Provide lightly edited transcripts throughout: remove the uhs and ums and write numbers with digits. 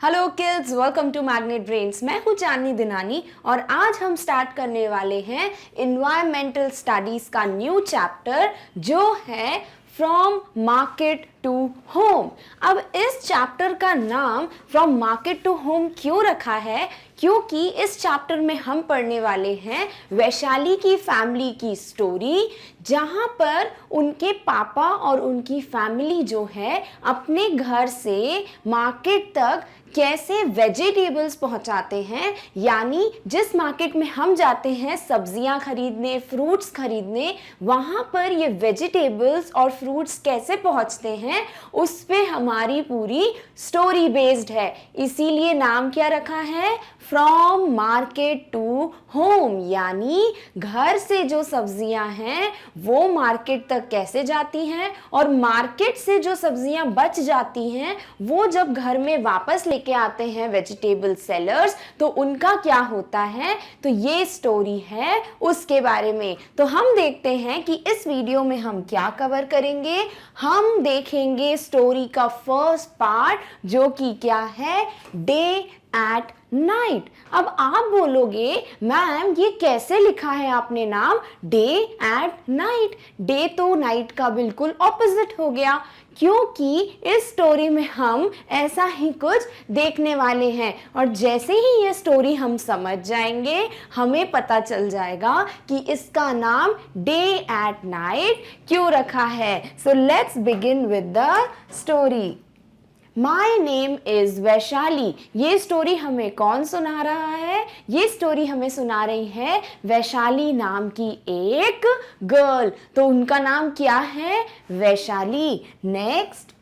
Hello kids, welcome to magnet brains. मैं हूँ चांदनी दिनानी और आज हम स्टार्ट करने वाले हैं इन्वायरमेंटल स्टडीज का न्यू चैप्टर जो है फ्रॉम मार्केट टू होम। अब इस चैप्टर का नाम फ्रॉम मार्केट टू होम क्यों रखा है? क्योंकि इस चैप्टर में हम पढ़ने वाले हैं वैशाली की फैमिली की स्टोरी, जहाँ पर उनके पापा और उनकी फैमिली जो है अपने घर से मार्केट तक कैसे वेजिटेबल्स पहुंचाते हैं। यानी जिस मार्केट में हम जाते हैं सब्जियां खरीदने, फ्रूट्स खरीदने, वहाँ पर ये वेजिटेबल्स और फ्रूट्स कैसे पहुंचते हैं उस पे हमारी पूरी स्टोरी बेस्ड है। इसीलिए नाम क्या रखा है? From market to home. यानी घर से जो सब्जियां हैं वो मार्केट तक कैसे जाती हैं और मार्केट से जो सब्जियां बच जाती हैं वो जब घर में वापस लेके आते हैं वेजिटेबल सेलर्स तो उनका क्या होता है। तो ये स्टोरी है उसके बारे में। तो हम देखते हैं कि इस वीडियो में हम क्या कवर करेंगे। हम देखेंगे स्टोरी का फर्स्ट पार्ट जो कि क्या है, डे एट नाइट। अब आप बोलोगे मैम ये कैसे लिखा है आपने नाम डे एट नाइट? डे तो नाइट का बिल्कुल ऑपोजिट हो गया, क्योंकि इस स्टोरी में हम ऐसा ही कुछ देखने वाले हैं और जैसे ही ये स्टोरी हम समझ जाएंगे हमें पता चल जाएगा कि इसका नाम डे एट नाइट क्यों रखा है। So let's begin with the story. My name is Vaishali. ये स्टोरी हमें कौन सुना रहा है? ये स्टोरी हमें सुना रही है वैशाली नाम की एक गर्ल। तो उनका नाम क्या है? Vaishali. Next,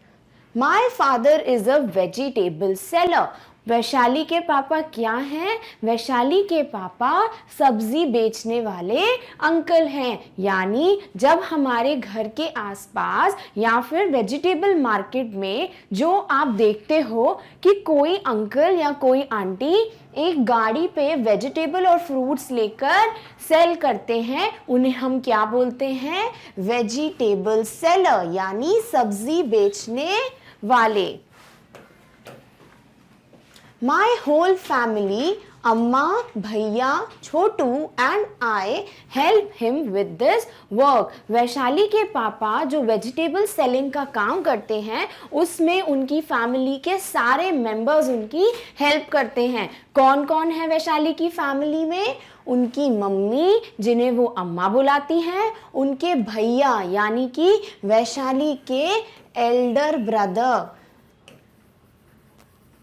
my father is a vegetable seller. Vaishali के पापा क्या हैं? वैशाली के पापा सब्जी बेचने वाले अंकल हैं। यानी जब हमारे घर के आसपास या फिर वेजिटेबल मार्केट में जो आप देखते हो कि कोई अंकल या कोई आंटी एक गाड़ी पे वेजिटेबल और फ्रूट्स लेकर सेल करते हैं, उन्हें हम क्या बोलते हैं? वेजिटेबल सेलर, यानी सब्जी बेचने वाले। My whole family, अम्मा, भैया, Chhotu and I help him with this work. Vaishali के पापा जो वेजिटेबल सेलिंग का काम करते हैं उसमें उनकी फैमिली के सारे मेंबर्स उनकी हेल्प करते हैं। कौन कौन है वैशाली की फैमिली में? उनकी मम्मी जिन्हें वो अम्मा बुलाती हैं, उनके भैया यानी कि वैशाली के एल्डर ब्रदर,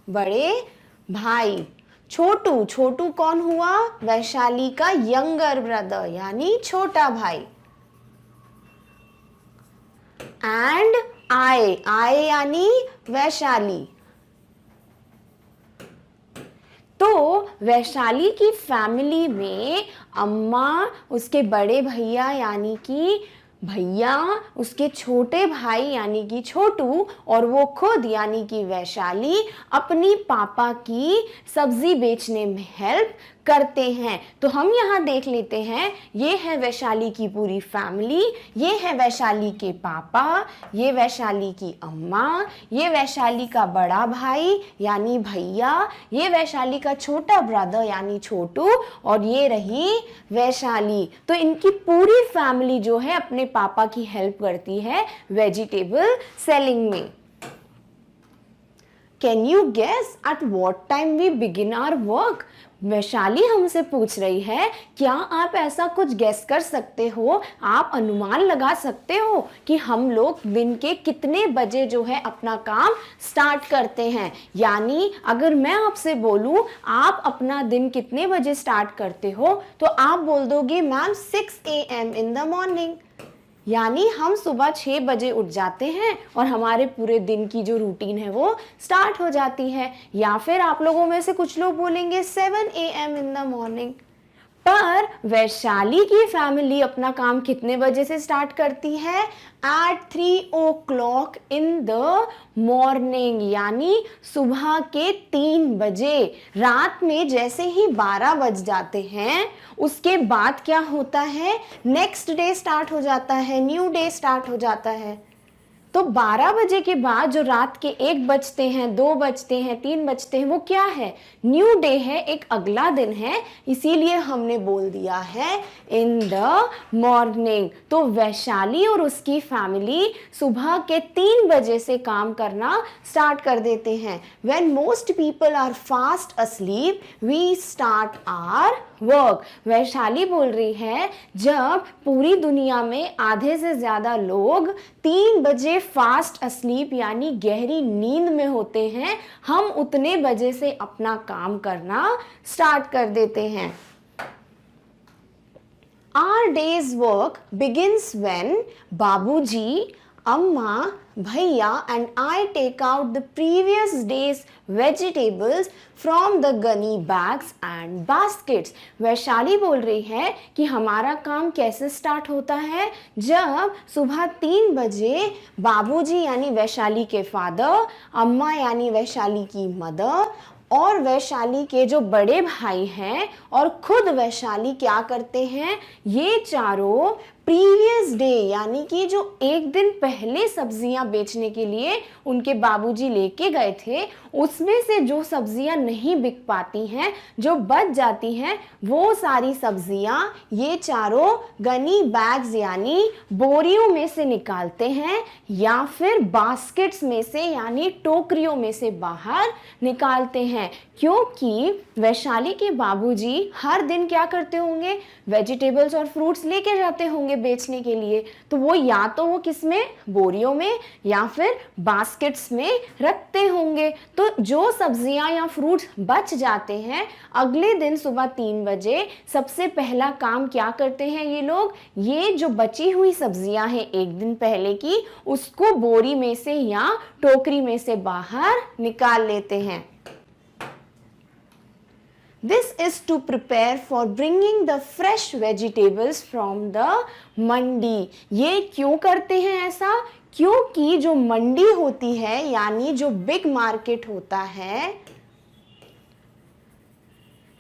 बड़े भाई। छोटू, छोटू कौन हुआ? वैशाली का यंगर ब्रदर यानी छोटा भाई। एंड आई, आई यानी वैशाली। तो वैशाली की फैमिली में अम्मा, उसके बड़े भैया यानी कि भैया, उसके छोटे भाई यानी कि छोटू और वो खुद यानी कि वैशाली अपनी पापा की सब्जी बेचने में हेल्प करते हैं। तो हम यहाँ देख लेते हैं, ये है वैशाली की पूरी फैमिली। ये है वैशाली के पापा, ये वैशाली की अम्मा, ये वैशाली का बड़ा भाई यानी भैया, ये वैशाली का छोटा ब्रदर यानी छोटू और ये रही वैशाली। तो इनकी पूरी फैमिली जो है अपने पापा की हेल्प करती है वेजिटेबल सेलिंग में। Can you guess at what time we begin our work? Vaishali हमसे पूछ रही है, क्या आप ऐसा कुछ गेस कर सकते हो, आप अनुमान लगा सकते हो कि हम लोग दिन के कितने बजे जो है अपना काम स्टार्ट करते हैं? यानी अगर मैं आपसे बोलूं आप अपना दिन कितने बजे स्टार्ट करते हो तो आप बोल दोगे ma'am 6 AM in the morning. यानी हम सुबह 6 बजे उठ जाते हैं और हमारे पूरे दिन की जो रूटीन है वो स्टार्ट हो जाती है। या फिर आप लोगों में से कुछ लोग बोलेंगे 7 AM इन द मॉर्निंग। पर वैशाली की फैमिली अपना काम कितने बजे से स्टार्ट करती है? At 3 o'clock in the morning, यानी सुबह के 3 बजे। रात में जैसे ही 12 बज जाते हैं उसके बाद क्या होता है? नेक्स्ट डे स्टार्ट हो जाता है, न्यू डे स्टार्ट हो जाता है। तो 12 बजे के बाद जो रात के 1 बजते हैं, 2 बजते हैं, 3 बजते हैं, वो क्या है? न्यू डे है, एक अगला दिन है, इसीलिए हमने बोल दिया है इन द मॉर्निंग। तो वैशाली और उसकी फैमिली सुबह के 3 बजे से काम करना स्टार्ट कर देते हैं। When most people are fast asleep, we start our work। Vaishali बोल रही है जब पूरी दुनिया में आधे से ज्यादा लोग 3 बजे फास्ट अस्लीप यानी गहरी नींद में होते हैं, हम उतने बजे से अपना काम करना स्टार्ट कर देते हैं। Our day's work begins when Babuji, Amma, Bhaiya and I take out the previous day's vegetables from the gunny bags and baskets। Vaishali बोल रही है कि हमारा काम कैसे स्टार्ट होता है, जब सुबह 3 बजे बाबूजी यानी वैशाली के फादर, अम्मा यानी वैशाली की मदर और वैशाली के जो बड़े भाई हैं और खुद वैशाली क्या करते हैं, ये चारों प्रीवियस डे यानी कि जो एक दिन पहले सब्जियां बेचने के लिए उनके बाबूजी लेके गए थे, उसमें से जो सब्जियां नहीं बिक पाती हैं, जो बच जाती हैं, वो सारी सब्जियां ये चारों गनी बैग्स यानी बोरियों में से निकालते हैं या फिर बास्केट्स में से यानी टोकरियों में से बाहर निकालते हैं। क्योंकि वैशाली के बाबूजी हर दिन क्या करते होंगे, वेजिटेबल्स और फ्रूट्स लेके जाते होंगे बेचने के लिए, तो वो या तो वो किसमें, बोरियों में या फिर बास्केट्स में रखते होंगे। तो जो सब्जियां या फ्रूट्स बच जाते हैं, अगले दिन सुबह 3 बजे सबसे पहला काम क्या करते हैं ये लोग, ये जो बची हुई सब्जियां हैं एक दिन पहले की, उसको बोरी में से या टोकरी में से बाहर निकाल लेते हैं। This is to prepare for bringing the fresh vegetables from the मंडी। ये क्यों करते हैं ऐसा? क्योंकि जो मंडी होती है यानी जो बिग मार्केट होता है,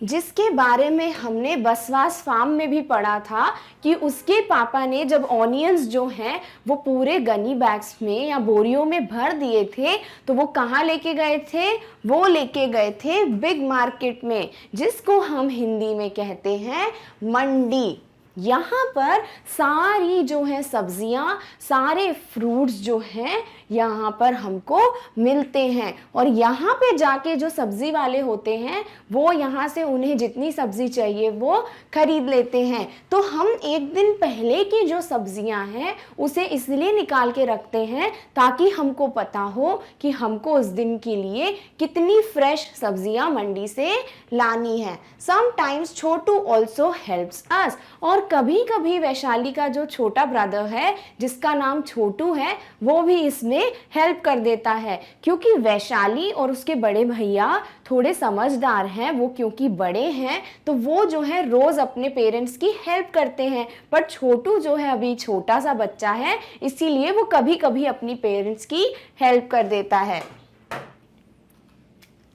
जिसके बारे में हमने बसवास फार्म में भी पढ़ा था कि उसके पापा ने जब ऑनियंस जो हैं वो पूरे गनी बैग्स में या बोरियों में भर दिए थे, तो वो कहाँ लेके गए थे, वो लेके गए थे बिग मार्केट में, जिसको हम हिंदी में कहते हैं मंडी। यहाँ पर सारी जो है सब्जियां, सारे फ्रूट्स जो हैं यहाँ पर हमको मिलते हैं और यहाँ पे जाके जो सब्जी वाले होते हैं वो यहाँ से उन्हें जितनी सब्जी चाहिए वो खरीद लेते हैं। तो हम एक दिन पहले की जो सब्जियां हैं उसे इसलिए निकाल के रखते हैं ताकि हमको पता हो कि हमको उस दिन के लिए कितनी फ्रेश सब्जियां मंडी से लानी है। समटाइम्स छोटू ऑल्सो हेल्प्स अस। और कभी कभी वैशाली का जो छोटा ब्रदर है जिसका नाम छोटू है वो भी इसमें हेल्प कर देता है, क्योंकि वैशाली और उसके बड़े भैया थोड़े समझदार हैं। वो क्योंकि बड़े हैं तो वो जो है रोज अपने पेरेंट्स की हेल्प करते हैं, पर छोटू जो है अभी छोटा सा बच्चा है इसीलिए वो कभी कभी अपनी पेरेंट्स की हेल्प कर देता है।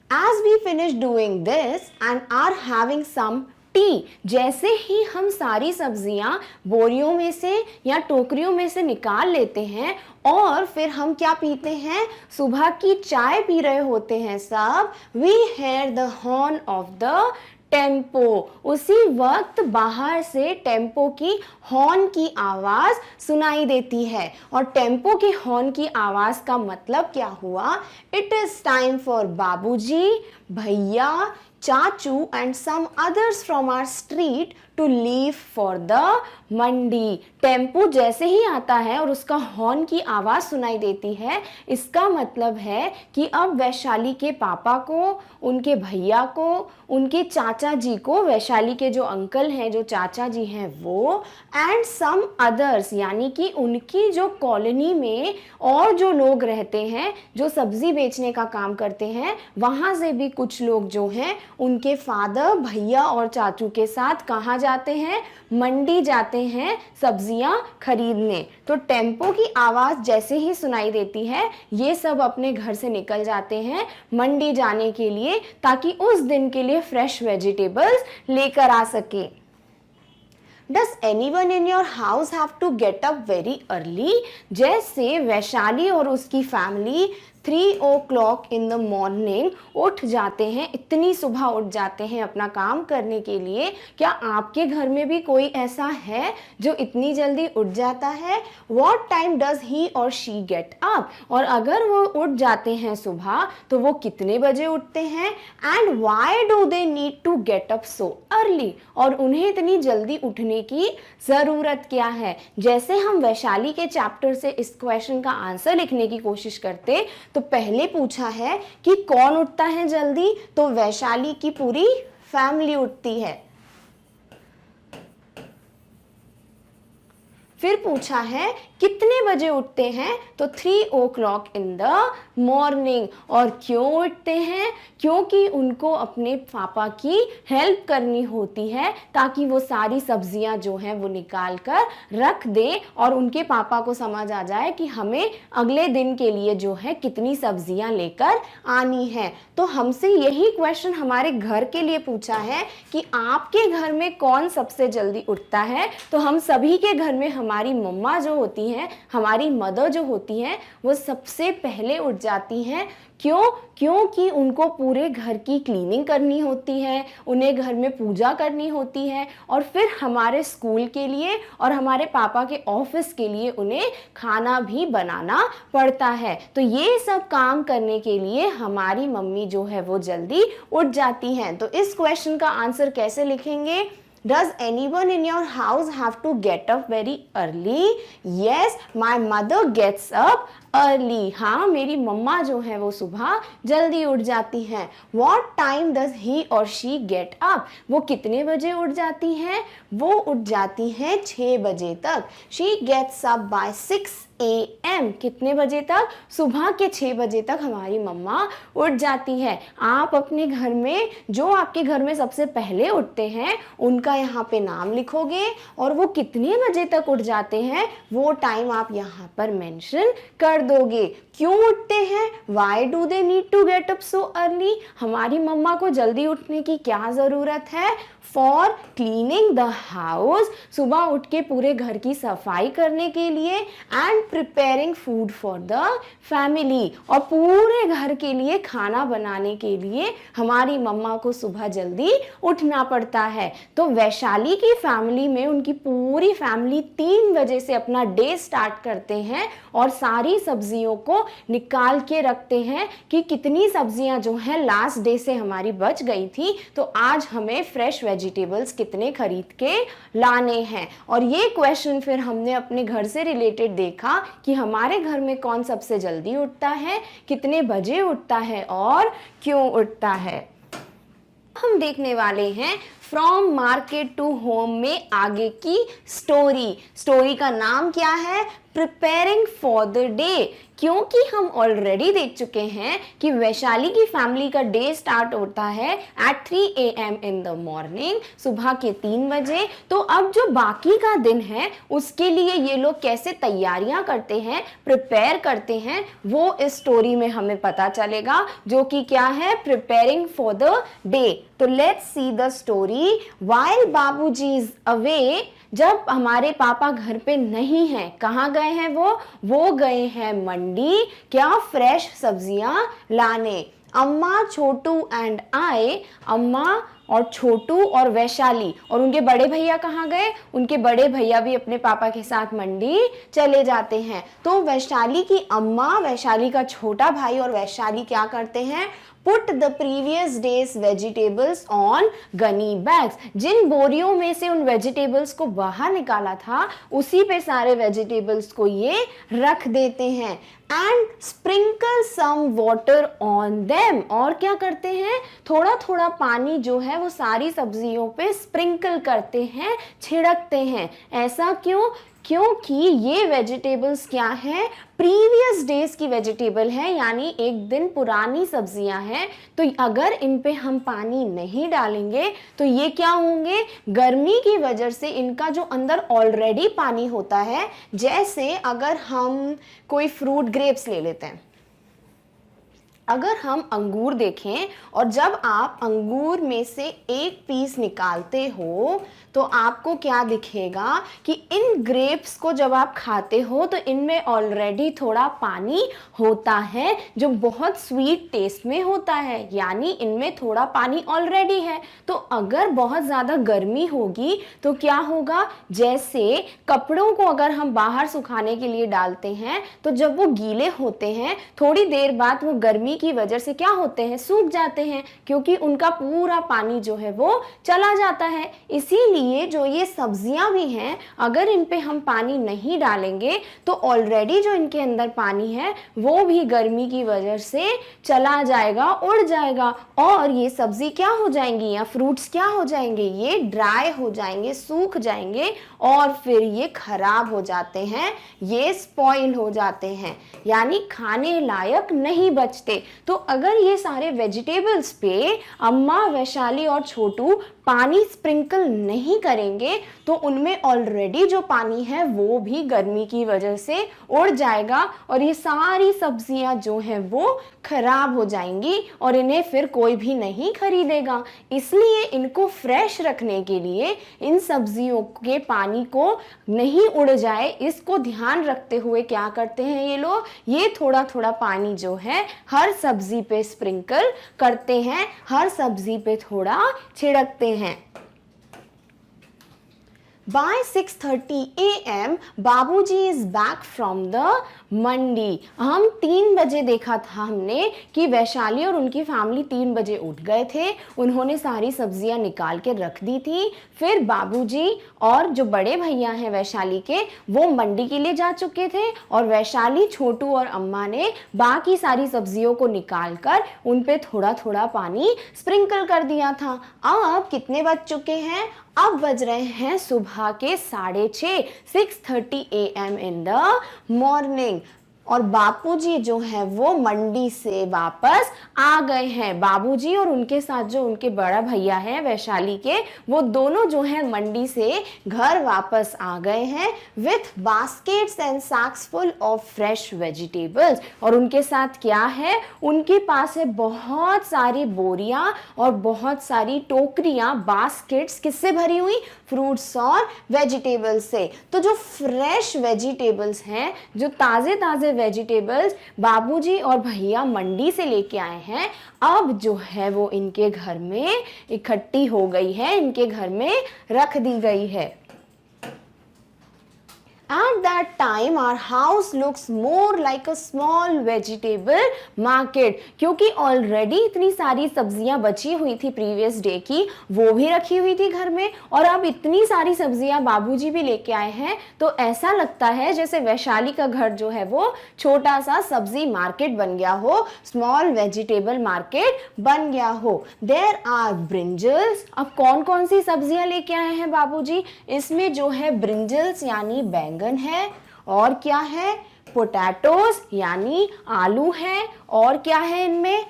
As we finish doing this and are having some T, जैसे ही हम सारी सब्जियां बोरियों में से या टोकरियों में से निकाल लेते हैं और फिर हम क्या पीते हैं, सुबह की चाय पी रहे होते हैं सब, we hear the horn of the tempo. उसी वक्त बाहर से टेम्पो की हॉर्न की आवाज सुनाई देती है। और टेम्पो की हॉर्न की आवाज का मतलब क्या हुआ, it is time for Babuji, bhaiya, chachu and some others from our street to leave for the mandi. Tempo जैसे ही आता है और उसका हॉर्न की आवाज़ सुनाई देती है, इसका मतलब है कि अब वैशाली के पापा को, उनके भैया को, उनके चाचा जी को, वैशाली के जो अंकल हैं, जो चाचा जी हैं वो, एंड सम अदर्स यानी कि उनकी जो कॉलोनी में और जो लोग रहते हैं जो सब्जी बेचने का काम करते हैं, वहाँ से भी कुछ लोग जो हैं उनके फादर, भैया और चाचू के साथ कहाँ जाते हैं, मंडी जाते हैं सब्जियां खरीदने। तो टेम्पो की आवाज़ जैसे ही सुनाई देती है ये सब अपने घर से निकल जाते हैं मंडी जाने के लिए, ताकि उस दिन के लिए फ्रेश वेजिटेबल्स लेकर आ सके। Does anyone in your house have to get up very early? जैसे वैशाली और उसकी family 3 o'clock in the morning उठ जाते हैं, इतनी सुबह उठ जाते हैं अपना काम करने के लिए। क्या आपके घर में भी कोई ऐसा है जो इतनी जल्दी उठ जाता है? वॉट टाइम डज ही और शी गेट अप? और अगर वो उठ जाते हैं सुबह तो वो कितने बजे उठते हैं? And why do they need to get up so early? और उन्हें इतनी जल्दी उठने की ज़रूरत क्या है? जैसे हम वैशाली के चैप्टर से इस क्वेश्चन का आंसर लिखने की कोशिश करते तो पहले पूछा है कि कौन उठता है जल्दी, तो वैशाली की पूरी फैमिली उठती है। फिर पूछा है कितने बजे उठते हैं, तो 3 o'clock इन द मॉर्निंग। और क्यों उठते हैं? क्योंकि उनको अपने पापा की हेल्प करनी होती है ताकि वो सारी सब्जियां जो हैं वो निकाल कर रख दें और उनके पापा को समझ आ जाए कि हमें अगले दिन के लिए जो है कितनी सब्जियां लेकर आनी है। तो हमसे यही क्वेश्चन हमारे घर के लिए पूछा है कि आपके घर में कौन सबसे जल्दी उठता है? तो हम सभी के घर में हमारी मम्मा जो होती हैं, हमारी मदर जो होती हैं, वो सबसे पहले उठ जाती हैं। क्यों? क्योंकि उनको पूरे घर की क्लीनिंग करनी होती है, उन्हें घर में पूजा करनी होती है और फिर हमारे स्कूल के लिए और हमारे पापा के ऑफिस के लिए उन्हें खाना भी बनाना पड़ता है। तो ये सब काम करने के लिए हमारी मम्मी जो है वो जल्दी उठ जाती हैं। तो इस क्वेश्चन का आंसर कैसे लिखेंगे? Does anyone in your house have to get up very early? Yes, my mother gets up early. हाँ, मेरी मम्मा जो है वो सुबह जल्दी उठ जाती हैं। What time does he or she get up? वो कितने बजे उठ जाती हैं? वो उठ जाती हैं 6 बजे तक। She gets up by 6 AM. कितने बजे तक? सुबह के 6 बजे तक हमारी मम्मा उठ जाती है। आप अपने घर में जो आपके घर में सबसे पहले उठते हैं उनका यहाँ पे नाम लिखोगे और वो कितने बजे तक उठ जाते हैं वो टाइम आप यहाँ पर मेंशन कर दोगे। क्यों उठते हैं? Why do they need to get up so early? हमारी मम्मा को जल्दी उठने की क्या ज़रूरत है? For cleaning the house, सुबह उठ के पूरे घर की सफाई करने के लिए, and preparing food for the family, और पूरे घर के लिए खाना बनाने के लिए हमारी मम्मा को सुबह जल्दी उठना पड़ता है। तो वैशाली की फैमिली में उनकी पूरी फैमिली 3 बजे से अपना डे स्टार्ट करते हैं और सारी सब्जियों को निकाल के रखते हैं कि कितनी सब्जियां जो हैं लास्ट डे से हमारी बच गई थी, तो आज हमें फ्रेश वेजिटेबल्स कितने खरीद के लाने हैं। और ये क्वेश्चन फिर हमने अपने घर से रिलेटेड देखा कि हमारे घर में कौन सबसे जल्दी उठता है, कितने बजे उठता है और क्यों उठता है। हम देखने वाले हैं फ्रॉम मार्केट टू होम में आगे की स्टोरी का नाम क्या है? Preparing for the day. क्योंकि हम ऑलरेडी देख चुके हैं कि वैशाली की फैमिली का डे स्टार्ट होता है at 3 AM in the morning, सुबह के 3 बजे। तो अब जो बाकी का दिन है उसके लिए ये लोग कैसे तैयारियां करते हैं, प्रिपेयर करते हैं, वो इस स्टोरी में हमें पता चलेगा, जो कि क्या है? Preparing for the day. तो let's see the story. While Babuji is away, जब हमारे पापा घर पे नहीं हैं, कहाँ गए हैं वो गए हैं मंडी, क्या? फ्रेश सब्जियां लाने। अम्मा, छोटू एंड आई, अम्मा और छोटू और वैशाली और उनके बड़े भैया कहाँ गए? उनके बड़े भैया भी अपने पापा के साथ मंडी चले जाते हैं। तो वैशाली की अम्मा, वैशाली का छोटा भाई और वैशाली क्या करते हैं? Put the previous days vegetables on gunny bags. जिन बोरियों में से उन वेजिटेबल्स को बाहर निकाला था उसी पे सारे वेजिटेबल्स को ये रख देते हैं। And sprinkle some water on them, और क्या करते हैं? थोड़ा थोड़ा पानी जो है वो सारी सब्जियों पे स्प्रिंकल करते हैं, छिड़कते हैं। ऐसा क्यों? क्योंकि ये वेजिटेबल्स क्या हैं? प्रीवियस डेज की वेजिटेबल है, यानी एक दिन पुरानी सब्जियां हैं। तो अगर इन पे हम पानी नहीं डालेंगे तो ये क्या होंगे? गर्मी की वजह से इनका जो अंदर ऑलरेडी पानी होता है, जैसे अगर हम कोई फ्रूट, ग्रेप्स ले लेते हैं, अगर हम अंगूर देखें और जब आप अंगूर में से एक पीस निकालते हो तो आपको क्या दिखेगा कि इन ग्रेप्स को जब आप खाते हो तो इनमें ऑलरेडी थोड़ा पानी होता है जो बहुत स्वीट टेस्ट में होता है, यानी इनमें थोड़ा पानी ऑलरेडी है। तो अगर बहुत ज़्यादा गर्मी होगी तो क्या होगा, जैसे कपड़ों को अगर हम बाहर सुखाने के लिए डालते हैं तो जब वो गीले होते हैं थोड़ी देर बाद वो गर्मी की वजह से क्या होते हैं, सूख जाते हैं, क्योंकि उनका पूरा पानी जो है वो चला जाता है। इसीलिए जो ये सब्जियां भी हैं अगर इन पे हम पानी नहीं डालेंगे तो ऑलरेडी जो इनके अंदर पानी है वो भी गर्मी की वजह से चला जाएगा, उड़ जाएगा, और ये सब्जी क्या हो जाएंगी या फ्रूट्स क्या हो जाएंगे, ये ड्राई हो जाएंगे, सूख जाएंगे और फिर ये खराब हो जाते हैं, ये स्पॉइल हो जाते हैं, यानी खाने लायक नहीं बचते। तो अगर ये सारे वेजिटेबल्स पे अम्मा, वैशाली और छोटू पानी स्प्रिंकल नहीं करेंगे तो उनमें ऑलरेडी जो पानी है वो भी गर्मी की वजह से उड़ जाएगा और ये सारी सब्जियां जो हैं वो खराब हो जाएंगी और इन्हें फिर कोई भी नहीं खरीदेगा। इसलिए इनको फ्रेश रखने के लिए इन सब्जियों के पानी को नहीं उड़ जाए, इसको ध्यान रखते हुए क्या करते हैं ये लोग, ये थोड़ा थोड़ा पानी जो है हर सब्जी पे स्प्रिंकल करते हैं, हर सब्जी पे थोड़ा छिड़कते हैं। By 6:30 a.m. बाबूजी is back from the मंडी। हम 3 बजे देखा था हमने कि वैशाली और उनकी फैमिली 3 बजे उठ गए थे, उन्होंने सारी सब्जियां निकाल के रख दी थी। फिर बाबूजी और जो बड़े भैया हैं वैशाली के वो मंडी के लिए जा चुके थे और वैशाली, छोटू और अम्मा ने बाकी सारी सब्जियों को निकाल कर उन पे थोड़ा थोड़ा पानी स्प्रिंकल कर दिया था। अब कितने बज चुके हैं, अब बज रहे हैं सुबह के 6:30, 6:30 AM इन द मॉर्निंग। और बापूजी जो है वो मंडी से वापस आ गए हैं। बाबूजी और उनके साथ जो उनके बड़ा भैया है वैशाली के, वो दोनों जो है मंडी से घर वापस आ गए हैं with baskets and sacks full of fresh vegetables. और उनके साथ क्या है, उनके पास है बहुत सारी बोरियां और बहुत सारी टोकरियां, बास्केट्स किससे भरी हुई, फ्रूट्स और वेजिटेबल्स से। तो जो फ्रेश वेजिटेबल्स हैं, जो ताज़े ताज़े वेजिटेबल्स बाबूजी और भैया मंडी से लेके आए हैं, अब जो है वो इनके घर में इकट्ठी हो गई है, इनके घर में रख दी गई है। At that time our house looks more like a small vegetable market, क्योंकि ऑलरेडी इतनी सारी सब्जियां बची हुई थी प्रीवियस डे की, वो भी रखी हुई थी घर में, और अब इतनी सारी सब्जियां बाबूजी भी लेके आए हैं, तो ऐसा लगता है जैसे वैशाली का घर जो है वो छोटा सा सब्जी मार्केट बन गया हो, स्मॉल वेजिटेबल मार्केट बन गया हो। There are brinjals. अब कौन कौन सी सब्जियां लेके आए हैं बाबूजी, इसमें जो है ब्रिंजल्स यानी बैंगन है, और क्या है, पोटैटोज यानी आलू है, और क्या है इनमें,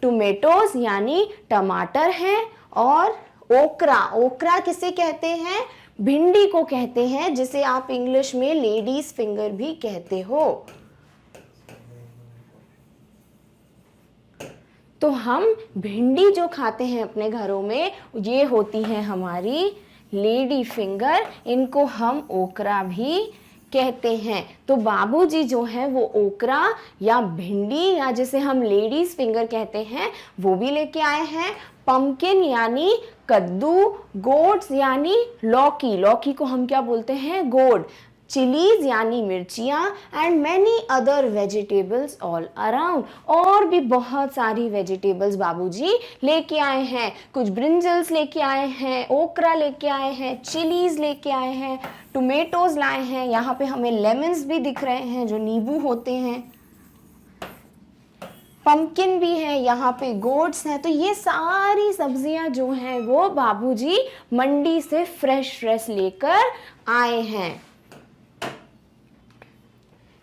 टोमेटोज यानी टमाटर है, और ओकरा, ओकरा किसे कहते हैं, भिंडी को कहते हैं, जिसे आप इंग्लिश में लेडीज फिंगर भी कहते हो। तो हम भिंडी जो खाते हैं अपने घरों में, ये होती है हमारी लेडी फिंगर, इनको हम ओकरा भी कहते हैं। तो बाबूजी जो है वो ओकरा या भिंडी या जिसे हम लेडीज फिंगर कहते हैं वो भी लेके आए हैं। पंपकिन यानी कद्दू, गोड्स यानी लौकी, लौकी को हम क्या बोलते हैं, गोड, चिलीज यानी मिर्चियाँ, and many other vegetables all around. और भी बहुत सारी वेजिटेबल्स बाबूजी लेके आए हैं, कुछ ब्रिंजल्स लेके आए हैं, ओकरा लेके आए हैं, चिलीज लेके आए हैं, टोमेटोज लाए हैं, यहाँ पे हमें लेमन्स भी दिख रहे हैं जो नींबू होते हैं, पंपकिन भी है, यहाँ पे गोड्स हैं। तो ये सारी सब्जियां जो हैं वो बाबूजी मंडी से फ्रेश फ्रेश लेकर आए हैं।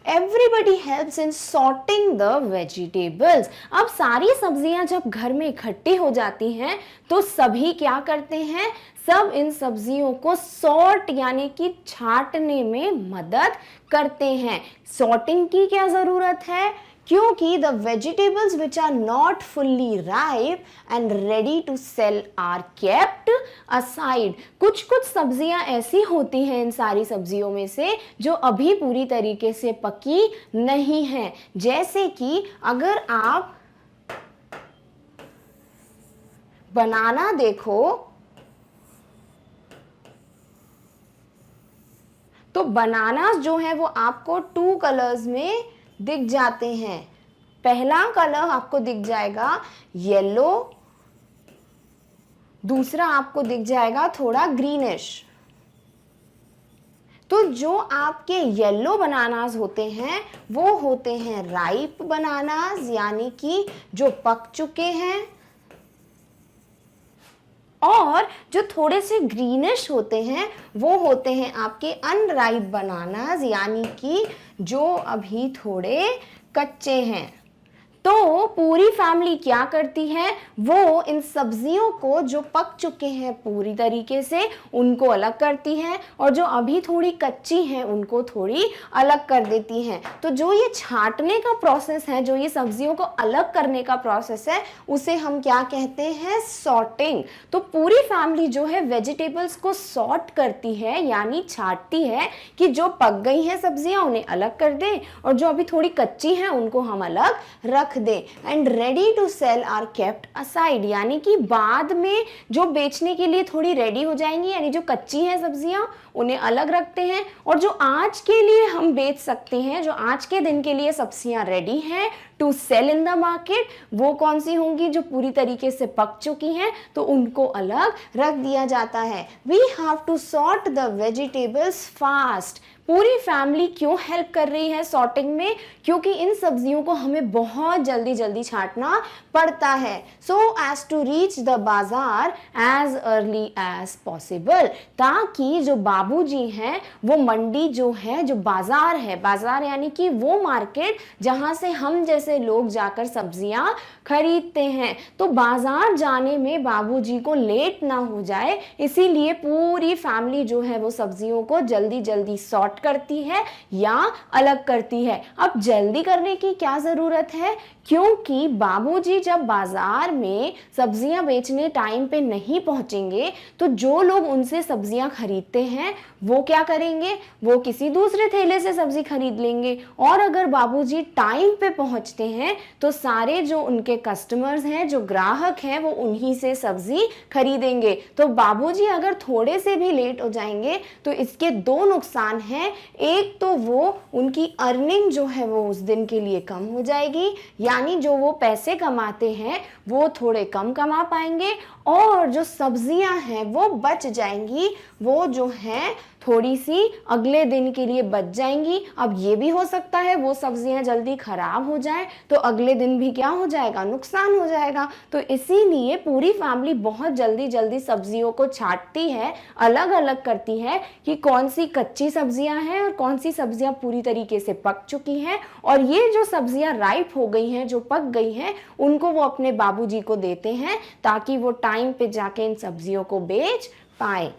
Everybody helps in sorting the vegetables। अब सारी सब्जियां जब घर में इकट्ठी हो जाती हैं तो सभी क्या करते हैं, सब इन सब्जियों को सॉर्ट यानी कि छांटने में मदद करते हैं। सॉर्टिंग की क्या ज़रूरत है, क्योंकि the vegetables which are not fully ripe and ready to sell are kept aside. कुछ कुछ सब्जियां ऐसी होती हैं इन सारी सब्जियों में से जो अभी पूरी तरीके से पकी नहीं हैं। जैसे कि अगर आप बनाना देखो तो बनानास जो है वो आपको 2 कलर्स में दिख जाते हैं। पहला कलर आपको दिख जाएगा येलो, दूसरा आपको दिख जाएगा थोड़ा ग्रीनिश। तो जो आपके येलो बनानास होते हैं वो होते हैं राइप बनानास, यानी कि जो पक चुके हैं। और जो थोड़े से ग्रीनिश होते हैं वो होते हैं आपके अनराइप बनानास, यानी कि जो अभी थोड़े कच्चे हैं। तो पूरी फैमिली क्या करती है, वो इन सब्जियों को जो पक चुके हैं पूरी तरीके से उनको अलग करती है और जो अभी थोड़ी कच्ची हैं उनको थोड़ी अलग कर देती हैं। तो जो ये छांटने का प्रोसेस है, जो ये सब्जियों को अलग करने का प्रोसेस है, उसे हम क्या कहते हैं, सॉर्टिंग। तो पूरी फैमिली जो है वेजिटेबल्स को सॉर्ट करती है, यानी छांटती है कि जो पक गई हैं सब्जियां उन्हें अलग कर दें और जो अभी थोड़ी कच्ची हैं उनको हम अलग रख दे। And ready to sell are kept aside, यानी कि बाद में जो बेचने के लिए थोड़ी रेडी हो जाएंगी, यानी जो कच्ची हैं सब्जियां उन्हें अलग रखते हैं। और जो आज के लिए हम बेच सकते हैं, जो आज के दिन के लिए सब्जियां रेडी हैं to sell in the market, वो कौन सी होंगी, जो पूरी तरीके से पक चुकी हैं, तो उनको अलग रख दिया जाता है। We have to sort the vegetables fast. पूरी फैमिली क्यों हेल्प कर रही है सॉर्टिंग में, क्योंकि इन सब्जियों को हमें बहुत जल्दी जल्दी छांटना पड़ता है। So as to reach the bazaar as early as possible, ताकि जो बाबूजी हैं वो मंडी जो है, जो बाजार है, बाजार यानी कि वो मार्केट जहां से हम जैसे लोग जाकर सब्जियां खरीदते हैं, तो बाजार जाने में बाबूजी को लेट ना हो जाए, इसीलिए पूरी फैमिली जो है वो सब्जियों को जल्दी जल्दी सॉर्ट करती है या अलग करती है। अब जल्दी करने की क्या जरूरत है, क्योंकि बाबूजी जब बाजार में सब्जियां बेचने टाइम पे नहीं पहुंचेंगे तो जो लोग उनसे सब्जियां खरीदते हैं वो क्या करेंगे, वो किसी दूसरे ठेले से सब्जी खरीद लेंगे। और अगर बाबूजी टाइम पे पहुंचते हैं तो सारे जो उनके कस्टमर्स हैं, जो ग्राहक हैं, वो उन्हीं से सब्जी खरीदेंगे। तो बाबूजी अगर थोड़े से भी लेट हो जाएंगे तो इसके 2 नुकसान हैं। एक तो वो उनकी अर्निंग जो है वो उस दिन के लिए कम हो जाएगी, यानी जो वो पैसे कमाते हैं वो थोड़े कम कमा पाएंगे, और जो सब्जियां हैं वो बच जाएंगी, वो जो हैं थोड़ी सी अगले दिन के लिए बच जाएंगी। अब ये भी हो सकता है वो सब्जियां जल्दी खराब हो जाएं तो अगले दिन भी क्या हो जाएगा, नुकसान हो जाएगा। तो इसीलिए पूरी फैमिली बहुत जल्दी जल्दी सब्जियों को छांटती है, अलग अलग करती है कि कौन सी कच्ची सब्जियां हैं और कौन सी सब्जियां पूरी तरीके से पक चुकी हैं, और ये जो सब्जियां राइप हो गई हैं, जो पक गई हैं, उनको वो अपने बाबूजी को देते हैं ताकि वो टाइम पे जाके इन सब्जियों को बेच पाए।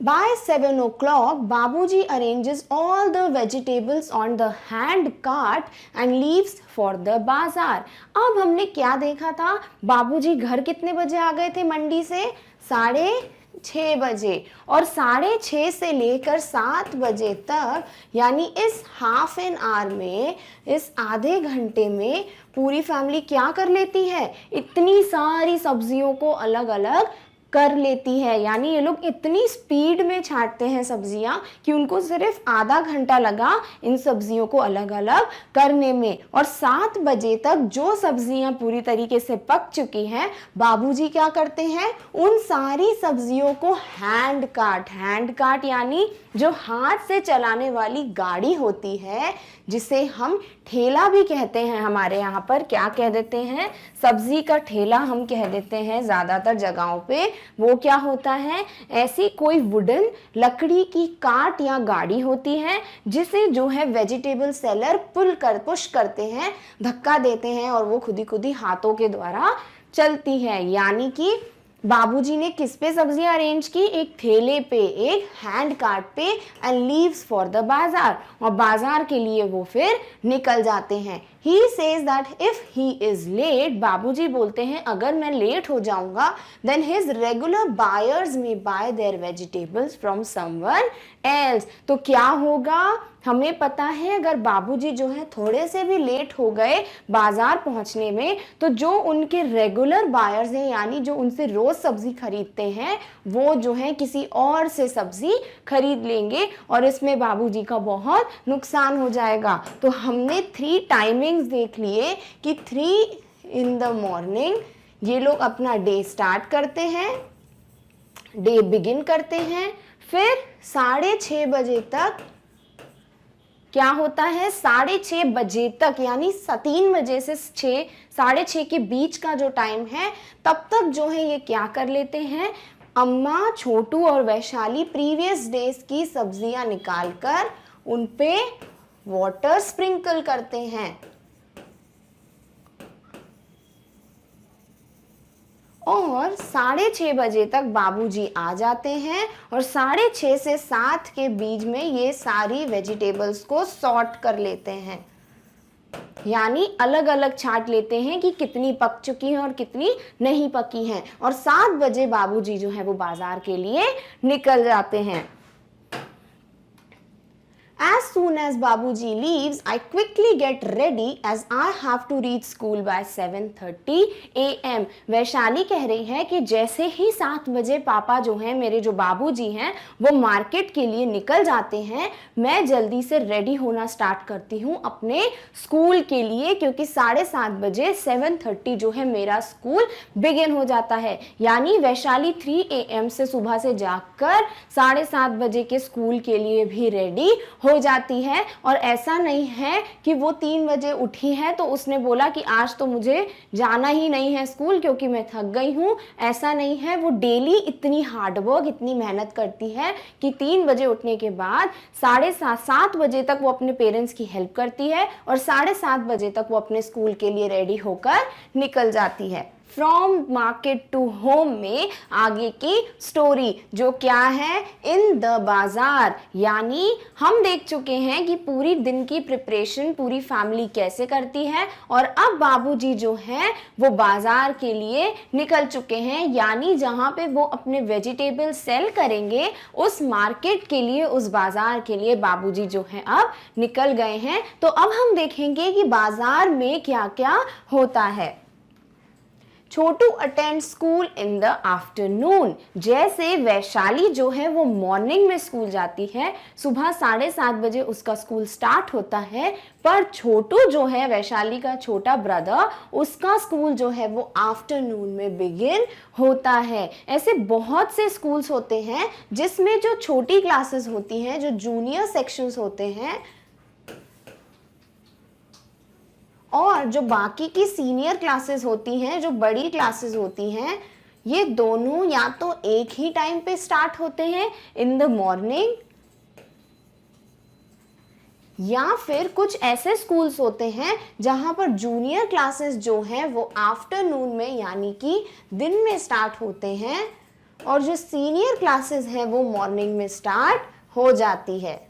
By 7 o'clock, Babuji arranges all the vegetables on the hand cart and leaves for the bazaar. अब हमने क्या देखा था, बाबूजी घर कितने बजे आ गए थे मंडी से, 6:30 बजे, और 6:30 से लेकर 7 बजे तक, यानी इस हाफ एन आवर में, इस आधे घंटे में पूरी फैमिली क्या कर लेती है, इतनी सारी सब्जियों को अलग अलग कर लेती है। यानी ये लोग इतनी स्पीड में छांटते हैं सब्जियां कि उनको सिर्फ आधा घंटा लगा इन सब्जियों को अलग अलग करने में। और 7 बजे तक जो सब्जियां पूरी तरीके से पक चुकी हैं, बाबूजी क्या करते हैं, उन सारी सब्जियों को हैंड काट यानी जो हाथ से चलाने वाली गाड़ी होती है, जिसे हम ठेला भी कहते हैं, हमारे यहाँ पर क्या कह देते हैं, सब्जी का ठेला हम कह देते हैं ज़्यादातर जगहों पे। वो क्या होता है, ऐसी कोई वुडन लकड़ी की काट या गाड़ी होती है जिसे जो है वेजिटेबल सेलर पुश करते हैं, धक्का देते हैं, और वो खुद ही हाथों के द्वारा चलती है। यानी कि बाबूजी ने किस पे सब्जियां अरेंज की, एक थैले पे, एक हैंड कार्ट पे, एंड लीव्स फॉर द बाजार, और बाजार के लिए वो फिर निकल जाते हैं। He says that if he is late, बाबूजी बोलते हैं अगर मैं लेट हो जाऊंगा, then his regular buyers may buy their vegetables from someone else। तो क्या होगा, हमें पता है अगर बाबूजी जो है थोड़े से भी लेट हो गए बाजार पहुंचने में, तो जो उनके रेगुलर बायर्स हैं, यानी जो उनसे रोज सब्जी खरीदते हैं, वो जो है किसी और से सब्जी खरीद लेंगे और इसमें बाबूजी का बहुत नुकसान हो जाएगा। तो हमने 3 टाइमिंग्स देख लिए कि 3 in the morning ये लोग अपना डे स्टार्ट करते हैं, डे बिगिन करते हैं, फिर 6:30 बजे तक क्या होता है, 6:30 बजे तक यानी 3 बजे से 6:30 के बीच का जो टाइम है, तब तक जो है ये क्या कर लेते हैं, अम्मा, छोटू और वैशाली प्रीवियस डेज की सब्जियां निकालकर उन पे वाटर स्प्रिंकल करते हैं। और 6:30 बजे तक बाबूजी आ जाते हैं और 6:30 से 7 के बीच में ये सारी वेजिटेबल्स को सॉर्ट कर लेते हैं, यानी अलग अलग छांट लेते हैं कि कितनी पक चुकी हैं और कितनी नहीं पकी हैं। और 7 बजे बाबूजी जो है वो बाजार के लिए निकल जाते हैं। As soon as Babuji leaves, I quickly get ready as I have to reach school by 7:30 AM। Vaishali कह रही है कि जैसे ही 7 बजे पापा जो हैं, मेरे जो बाबूजी हैं, वो मार्केट के लिए निकल जाते हैं, मैं जल्दी से रेडी होना स्टार्ट करती हूँ अपने स्कूल के लिए, क्योंकि 7:30 बजे 7:30 जो है मेरा स्कूल बिगिन हो जाता है। यानी वैशाली 3 AM से सुबह से जागकर 7:30 बजे के स्कूल के लिए भी रेडी हो जाती है। और ऐसा नहीं है कि वो 3 बजे उठी है तो उसने बोला कि आज तो मुझे जाना ही नहीं है स्कूल क्योंकि मैं थक गई हूँ, ऐसा नहीं है। वो डेली इतनी हार्डवर्क, इतनी मेहनत करती है कि 3 बजे उठने के बाद 7:30 बजे तक वो अपने पेरेंट्स की हेल्प करती है और 7:30 बजे तक वो अपने स्कूल के लिए रेडी होकर निकल जाती है। फ्रॉम मार्केट टू होम में आगे की स्टोरी जो क्या है, इन द बाजार, यानी हम देख चुके हैं कि पूरी दिन की प्रिपरेशन पूरी फैमिली कैसे करती है और अब बाबूजी जो हैं वो बाजार के लिए निकल चुके हैं, यानी जहां पे वो अपने वेजिटेबल सेल करेंगे उस मार्केट के लिए, उस बाजार के लिए बाबूजी जो हैं अब निकल गए हैं। तो अब हम देखेंगे कि बाजार में क्या क्या होता है। Chhotu attend school in the afternoon, जैसे वैशाली जो है वो मॉर्निंग में स्कूल जाती है, सुबह 7:30 बजे उसका स्कूल स्टार्ट होता है, पर छोटू जो है वैशाली का छोटा ब्रदर, उसका स्कूल जो है वो आफ्टरनून में बिगिन होता है। ऐसे बहुत से स्कूल्स होते हैं जिसमें जो छोटी क्लासेस होती हैं, जो जूनियर सेक्शंस होते हैं, और जो बाकी की सीनियर क्लासेस होती हैं, जो बड़ी क्लासेस होती हैं, ये दोनों या तो एक ही टाइम पे स्टार्ट होते हैं इन द मॉर्निंग, या फिर कुछ ऐसे स्कूल्स होते हैं जहां पर जूनियर क्लासेस जो हैं वो आफ्टरनून में यानी कि दिन में स्टार्ट होते हैं और जो सीनियर क्लासेस हैं वो मॉर्निंग में स्टार्ट हो जाती है।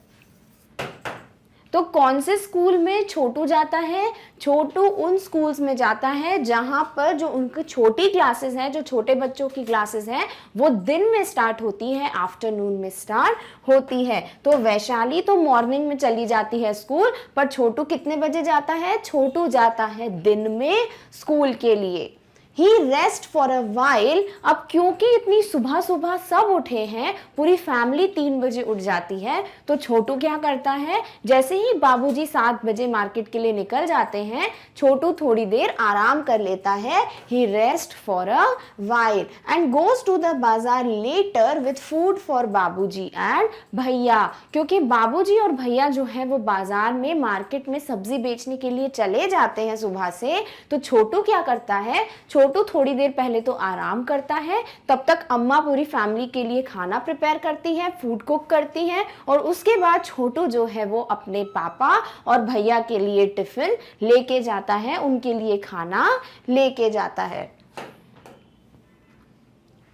तो कौन से स्कूल में छोटू जाता है? छोटू उन स्कूल्स में जाता है जहां पर जो उनकी छोटी क्लासेस हैं, जो छोटे बच्चों की क्लासेस हैं, वो दिन में स्टार्ट होती है, आफ्टरनून में स्टार्ट होती है। तो वैशाली तो मॉर्निंग में चली जाती है स्कूल, पर छोटू कितने बजे जाता है? छोटू जाता है दिन में स्कूल के लिए। He rest for a while। अब क्योंकि इतनी सुबह सुबह सब उठे हैं, पूरी फैमिली 3 बजे उठ जाती है, तो छोटू क्या करता है, जैसे ही बाबूजी 7 बजे मार्केट के लिए निकल जाते हैं, छोटू थोड़ी देर आराम कर लेता है। He rest for a while and goes to the bazaar later with food for बाबूजी and भैया। क्योंकि बाबूजी और भैया जो है वो बाजार में मार्केट में सब्जी बेचने के लिए चले जाते हैं सुबह से, तो छोटू क्या करता है, छोटू थोड़ी देर पहले तो आराम करता है, तब तक अम्मा पूरी फैमिली के लिए खाना प्रिपेयर करती है, फूड कुक करती हैं, और उसके बाद छोटू जो है वो अपने पापा और भैया के लिए टिफिन लेके जाता है, उनके लिए खाना लेके जाता है।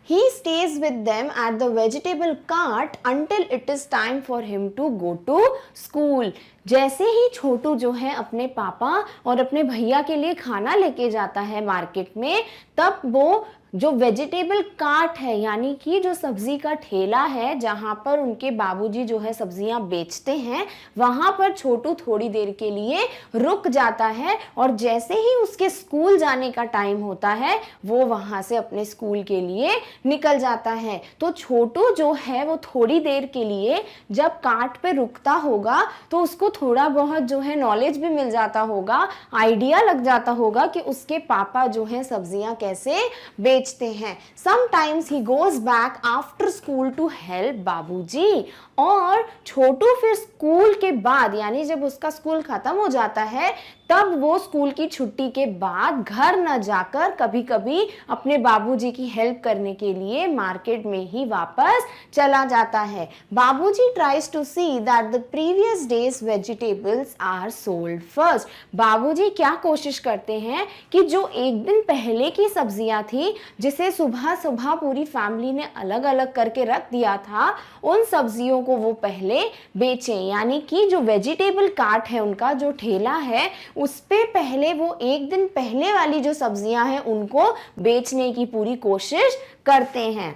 He stays with them at the vegetable cart until it is time for him to go to school. जैसे ही छोटू जो है अपने पापा और अपने भैया के लिए खाना लेके जाता है मार्केट में, तब वो जो वेजिटेबल कार्ट है यानी कि जो सब्जी का ठेला है जहाँ पर उनके बाबूजी जो है सब्जियां बेचते हैं, वहाँ पर छोटू थोड़ी देर के लिए रुक जाता है और जैसे ही उसके स्कूल जाने का टाइम होता है वो वहाँ से अपने स्कूल के लिए निकल जाता है। तो छोटू जो है वो थोड़ी देर के लिए जब कार्ट पे रुकता होगा तो उसको थोड़ा बहुत जो है नॉलेज भी मिल जाता होगा, आइडिया लग जाता होगा कि उसके पापा जो है सब्जियां कैसे बेचते हैं। Sometimes he goes back after school to help Babuji. और छोटू फिर स्कूल के बाद यानी जब उसका स्कूल खत्म हो जाता है तब वो स्कूल की छुट्टी के बाद घर न जाकर कभी कभी अपने बाबूजी की हेल्प करने के लिए मार्केट में ही वापस चला जाता है। Babuji tries to see that the previous days vegetables are sold first. Babuji क्या कोशिश करते हैं कि जो एक दिन पहले की सब्जियां थी जिसे सुबह सुबह पूरी फैमिली ने अलग अलग करके रख दिया था, उन सब्जियों को वो पहले बेचें। यानी कि जो वेजिटेबल कार्ट है उनका जो ठेला है उस पे पहले वो एक दिन पहले वाली जो सब्जियां हैं उनको बेचने की पूरी कोशिश करते हैं।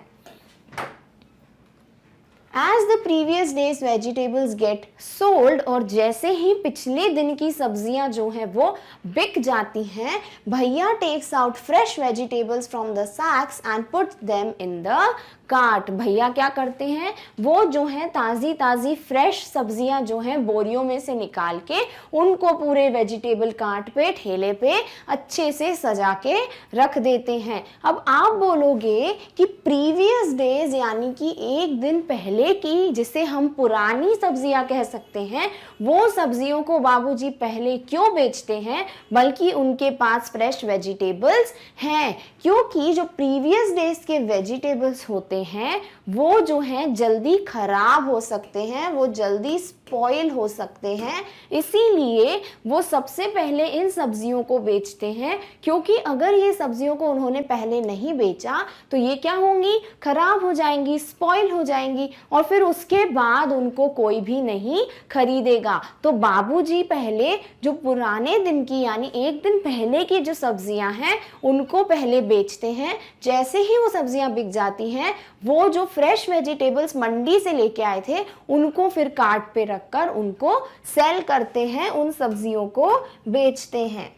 As the previous days vegetables get sold और जैसे ही पिछले दिन की सब्जियां जो है वो बिक जाती हैं, भैया takes out fresh vegetables from the sacks and puts them in the cart. भैया क्या करते हैं, वो जो है ताज़ी ताज़ी फ्रेश सब्जियां जो हैं बोरियों में से निकाल के उनको पूरे वेजिटेबल कार्ट पे ठेले पे अच्छे से सजा के रख देते हैं। अब आप बोलोगे कि प्रीवियस डेज यानी कि एक दिन पहले की जिसे हम पुरानी सब्जियां कह सकते हैं, वो सब्जियों को बाबूजी पहले क्यों बेचते हैं बल्कि उनके पास फ्रेश वेजिटेबल्स हैं? क्योंकि जो प्रीवियस डेज के वेजिटेबल्स होते हैं वो जो हैं जल्दी खराब हो सकते हैं, वो जल्दी स्पॉइल हो सकते हैं, इसीलिए वो सबसे पहले इन सब्जियों को बेचते हैं। क्योंकि अगर ये सब्जियों को उन्होंने पहले नहीं बेचा तो ये क्या होंगी, खराब हो जाएंगी, स्पॉइल हो जाएंगी और फिर उसके बाद उनको कोई भी नहीं खरीदेगा। तो बाबूजी पहले जो पुराने दिन की यानी एक दिन पहले की जो सब्जियां हैं उनको पहले बेचते हैं। जैसे ही वो सब्जियां बिक जाती हैं वो जो फ्रेश वेजिटेबल्स मंडी से लेके आए थे उनको फिर कार्ट पे रखकर उनको सेल करते हैं, उन सब्जियों को बेचते हैं।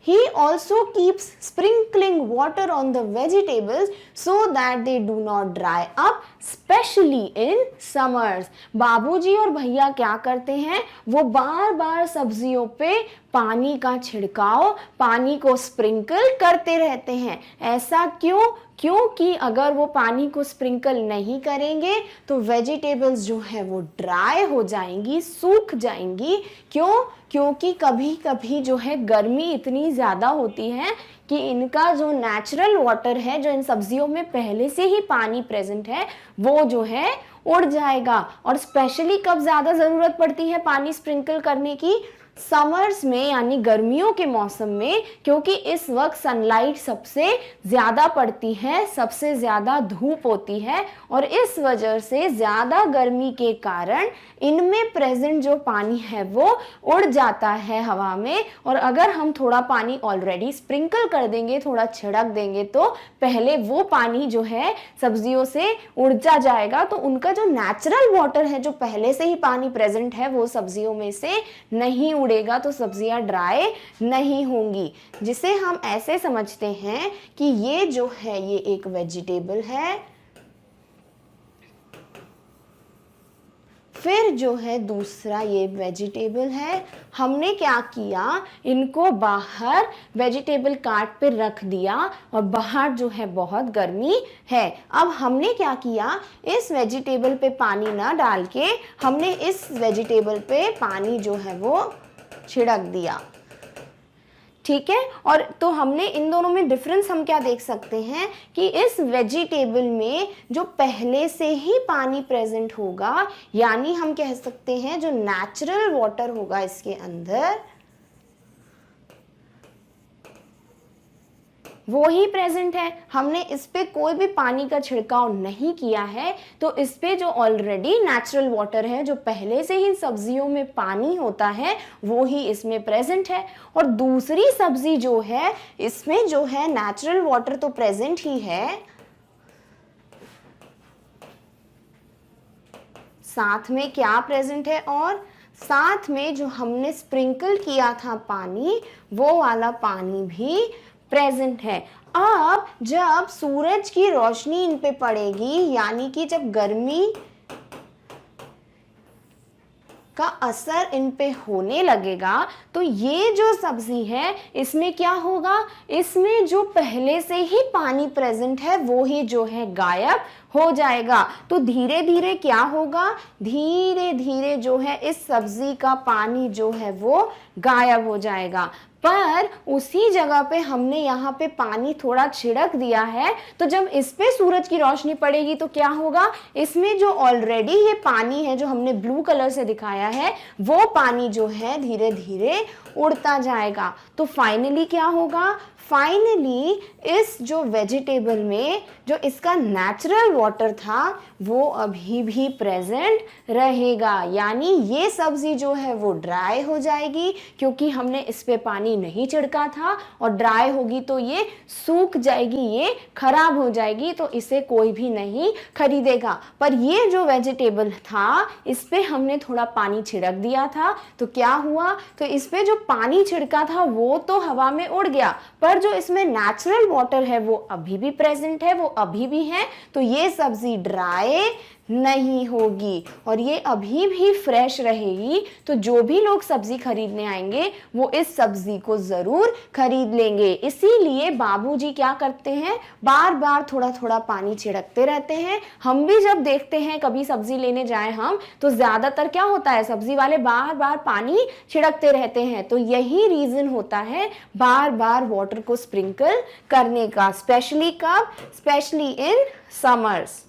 He also keeps sprinkling water on the vegetables so that they do not dry up, especially in summers. बाबूजी और भैया क्या करते हैं, वो बार बार सब्जियों पे पानी का छिड़काव, पानी को स्प्रिंकल करते रहते हैं। ऐसा क्यों? क्योंकि अगर वो पानी को स्प्रिंकल नहीं करेंगे तो वेजिटेबल्स जो है वो ड्राई हो जाएंगी, सूख जाएंगी। क्यों? क्योंकि कभी कभी जो है गर्मी इतनी ज़्यादा होती है कि इनका जो नेचुरल वाटर है, जो इन सब्जियों में पहले से ही पानी प्रेजेंट है, वो जो है उड़ जाएगा। और स्पेशली कब ज़्यादा ज़रूरत पड़ती है पानी स्प्रिंकल करने की? समर्स में यानी गर्मियों के मौसम में, क्योंकि इस वक्त सनलाइट सबसे ज़्यादा पड़ती है, सबसे ज़्यादा धूप होती है और इस वजह से ज़्यादा गर्मी के कारण इनमें प्रेजेंट जो पानी है वो उड़ जाता है हवा में। और अगर हम थोड़ा पानी ऑलरेडी स्प्रिंकल कर देंगे, थोड़ा छिड़क देंगे तो पहले वो पानी जो है सब्जियों से उड़ जाएगा, तो उनका जो नेचुरल वाटर है, जो पहले से ही पानी प्रेजेंट है, वो सब्जियों में से नहीं उड़ेगा, तो सब्जियां ड्राई नहीं होंगी। जिसे हम ऐसे समझते हैं कि ये जो है ये एक वेजिटेबल है, फिर जो है दूसरा ये वेजिटेबल है। हमने क्या किया, इनको बाहर वेजिटेबल कार्ट पे रख दिया और बाहर जो है बहुत गर्मी है। अब हमने क्या किया, इस वेजिटेबल पे पानी ना डाल के हमने इस वेजिटेबल पे पानी जो है वो छिड़क दिया। ठीक है, और तो हमने इन दोनों में डिफरेंस हम क्या देख सकते हैं कि इस वेजिटेबल में जो पहले से ही पानी प्रेजेंट होगा, यानी हम कह सकते हैं जो नेचुरल वाटर होगा इसके अंदर, वो ही प्रेजेंट है। हमने इस पे कोई भी पानी का छिड़काव नहीं किया है, तो इस पे जो ऑलरेडी नेचुरल वाटर है, जो पहले से ही सब्जियों में पानी होता है, वो ही इसमें प्रेजेंट है। और दूसरी सब्जी जो है, इसमें जो है नेचुरल वाटर तो प्रेजेंट ही है, साथ में क्या प्रेजेंट है, और साथ में जो हमने स्प्रिंकल किया था पानी, वो वाला पानी भी प्रेजेंट है। अब जब सूरज की रोशनी इन पे पड़ेगी, यानी कि जब गर्मी का असर इन पे होने लगेगा, तो ये जो सब्जी है इसमें क्या होगा, इसमें जो पहले से ही पानी प्रेजेंट है वो ही जो है गायब हो जाएगा। तो धीरे धीरे क्या होगा, धीरे धीरे जो है इस सब्जी का पानी जो है वो गायब हो जाएगा। पर उसी जगह पे हमने यहाँ पे पानी थोड़ा छिड़क दिया है, तो जब इस पे सूरज की रोशनी पड़ेगी तो क्या होगा, इसमें जो ऑलरेडी ये पानी है जो हमने ब्लू कलर से दिखाया है, वो पानी जो है धीरे धीरे उड़ता जाएगा। तो फाइनली क्या होगा, फाइनली इस जो वेजिटेबल में जो इसका नेचुरल वाटर था वो अभी भी प्रेजेंट रहेगा, यानी ये सब्जी जो है वो ड्राई हो जाएगी, क्योंकि हमने इस पे पानी नहीं छिड़का था, और ड्राई होगी तो ये सूख जाएगी, ये खराब हो जाएगी, तो इसे कोई भी नहीं खरीदेगा। पर ये जो वेजिटेबल था इस पे हमने थोड़ा पानी छिड़क दिया था, तो क्या हुआ, तो इस पे जो पानी छिड़का था वो तो हवा में उड़ गया, पर जो इसमें नेचुरल वाटर है वो अभी भी प्रेजेंट है, वो अभी भी है, तो ये सब्जी ड्राई नहीं होगी और ये अभी भी फ्रेश रहेगी। तो जो भी लोग सब्जी खरीदने आएंगे वो इस सब्जी को जरूर खरीद लेंगे। इसीलिए बाबूजी क्या करते हैं, बार बार थोड़ा थोड़ा पानी छिड़कते रहते हैं। हम भी जब देखते हैं कभी सब्जी लेने जाए हम, तो ज्यादातर क्या होता है, सब्जी वाले बार बार पानी छिड़कते रहते हैं। तो यही रीजन होता है बार बार वाटर को स्प्रिंकल करने का, स्पेशली कब, specially in summers.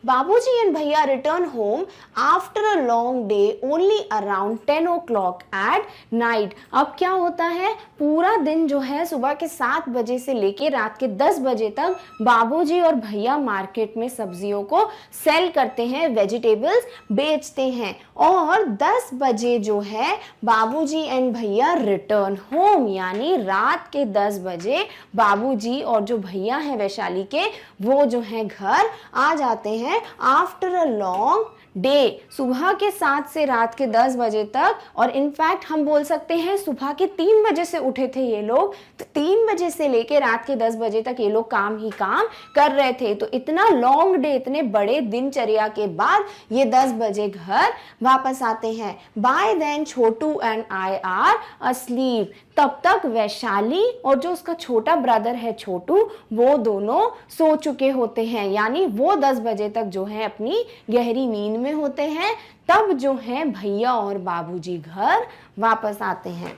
Babuji and Bhaiya return home after a long day only around 10 o'clock at night। अब क्या होता है, पूरा दिन जो है सुबह के 7 बजे से लेके रात के 10 बजे तक बाबूजी और भैया मार्केट में सब्जियों को सेल करते हैं, वेजिटेबल्स बेचते हैं, और 10 बजे जो है बाबूजी एंड भैया रिटर्न होम, यानी रात के 10 बजे बाबूजी और जो भैया हैं वैशाली के, वो जो है घर आ जाते हैं आफ्टर अ लॉन्ग डे, सुबह के 7 से रात के 10 बजे तक। और इनफैक्ट हम बोल सकते हैं सुबह के 3 बजे से उठे थे ये लोग, तो 3 बजे से लेके रात के 10 बजे तक ये लोग काम ही काम कर रहे थे। तो इतना लॉन्ग डे, इतने बड़े दिनचर्या के बाद ये 10 बजे घर वापस आते हैं। By then Chhotu and I are asleep, तब तक वैशाली और जो उसका छोटा ब्रदर है छोटू, वो दोनों सो चुके होते हैं, यानी वो 10 बजे तक जो है अपनी गहरी नींद में होते हैं। तब जो है भैया और बाबूजी घर वापस आते हैं।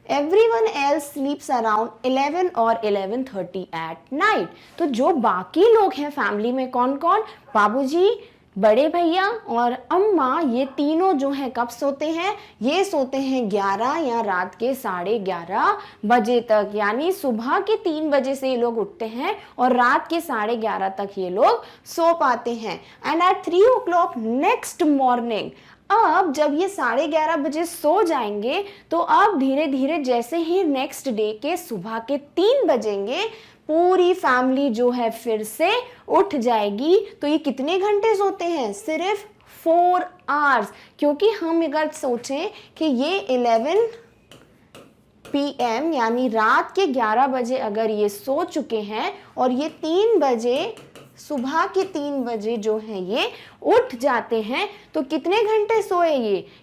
Everyone else sleeps around 11 और 11:30 at night। तो जो बाकी लोग हैं फैमिली में, कौन कौन, बाबूजी, बड़े भैया और अम्मा, ये तीनों जो हैं कब सोते हैं, ये सोते हैं 11 या रात के 11:30 बजे तक, यानी सुबह के 3 बजे से ये लोग उठते हैं और रात के 11:30 तक ये लोग सो पाते हैं। And eight 3 o'clock next morning, अब जब ये 11:30 बजे सो जाएंगे, तो अब धीरे धीरे जैसे ही नेक्स्ट डे के सुबह के 3 बजेंगे, पूरी फैमिली जो है फिर से उठ जाएगी। तो ये कितने घंटे सोते हैं, सिर्फ 4 आवर्स, क्योंकि हम अगर सोचें कि ये 11 PM यानी रात के 11 बजे अगर ये सो चुके हैं और ये 3 बजे, सुबह के 3 बजे जो है ये उठ जाते हैं, तो कितने घंटे सोए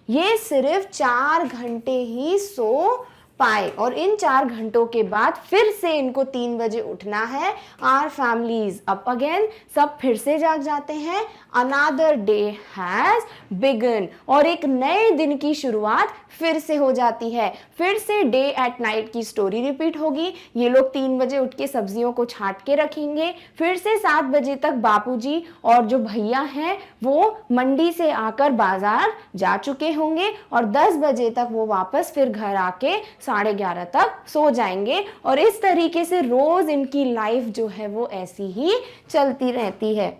ये सिर्फ 4 घंटे ही सो पाए। और इन 4 घंटों के बाद फिर से इनको 3 बजे उठना है। आवर फैमिलीज अप अगेन, सब फिर से जाग जाते हैं। अनदर डे हैज बिगन, और एक नए दिन की शुरुआत फिर से हो जाती है। फिर से डे एट नाइट की स्टोरी रिपीट होगी। ये लोग 3 बजे उठ के सब्जियों को छांट के रखेंगे। फिर से 7 बजे तक बापूजी और जो भैया हैं वो मंडी से आकर बाजार जा चुके होंगे, और 10 बजे तक वो वापस फिर घर आके 11:30 तक सो जाएंगे और इस तरीके से रोज इनकी लाइफ जो है वो ऐसी ही चलती रहती है।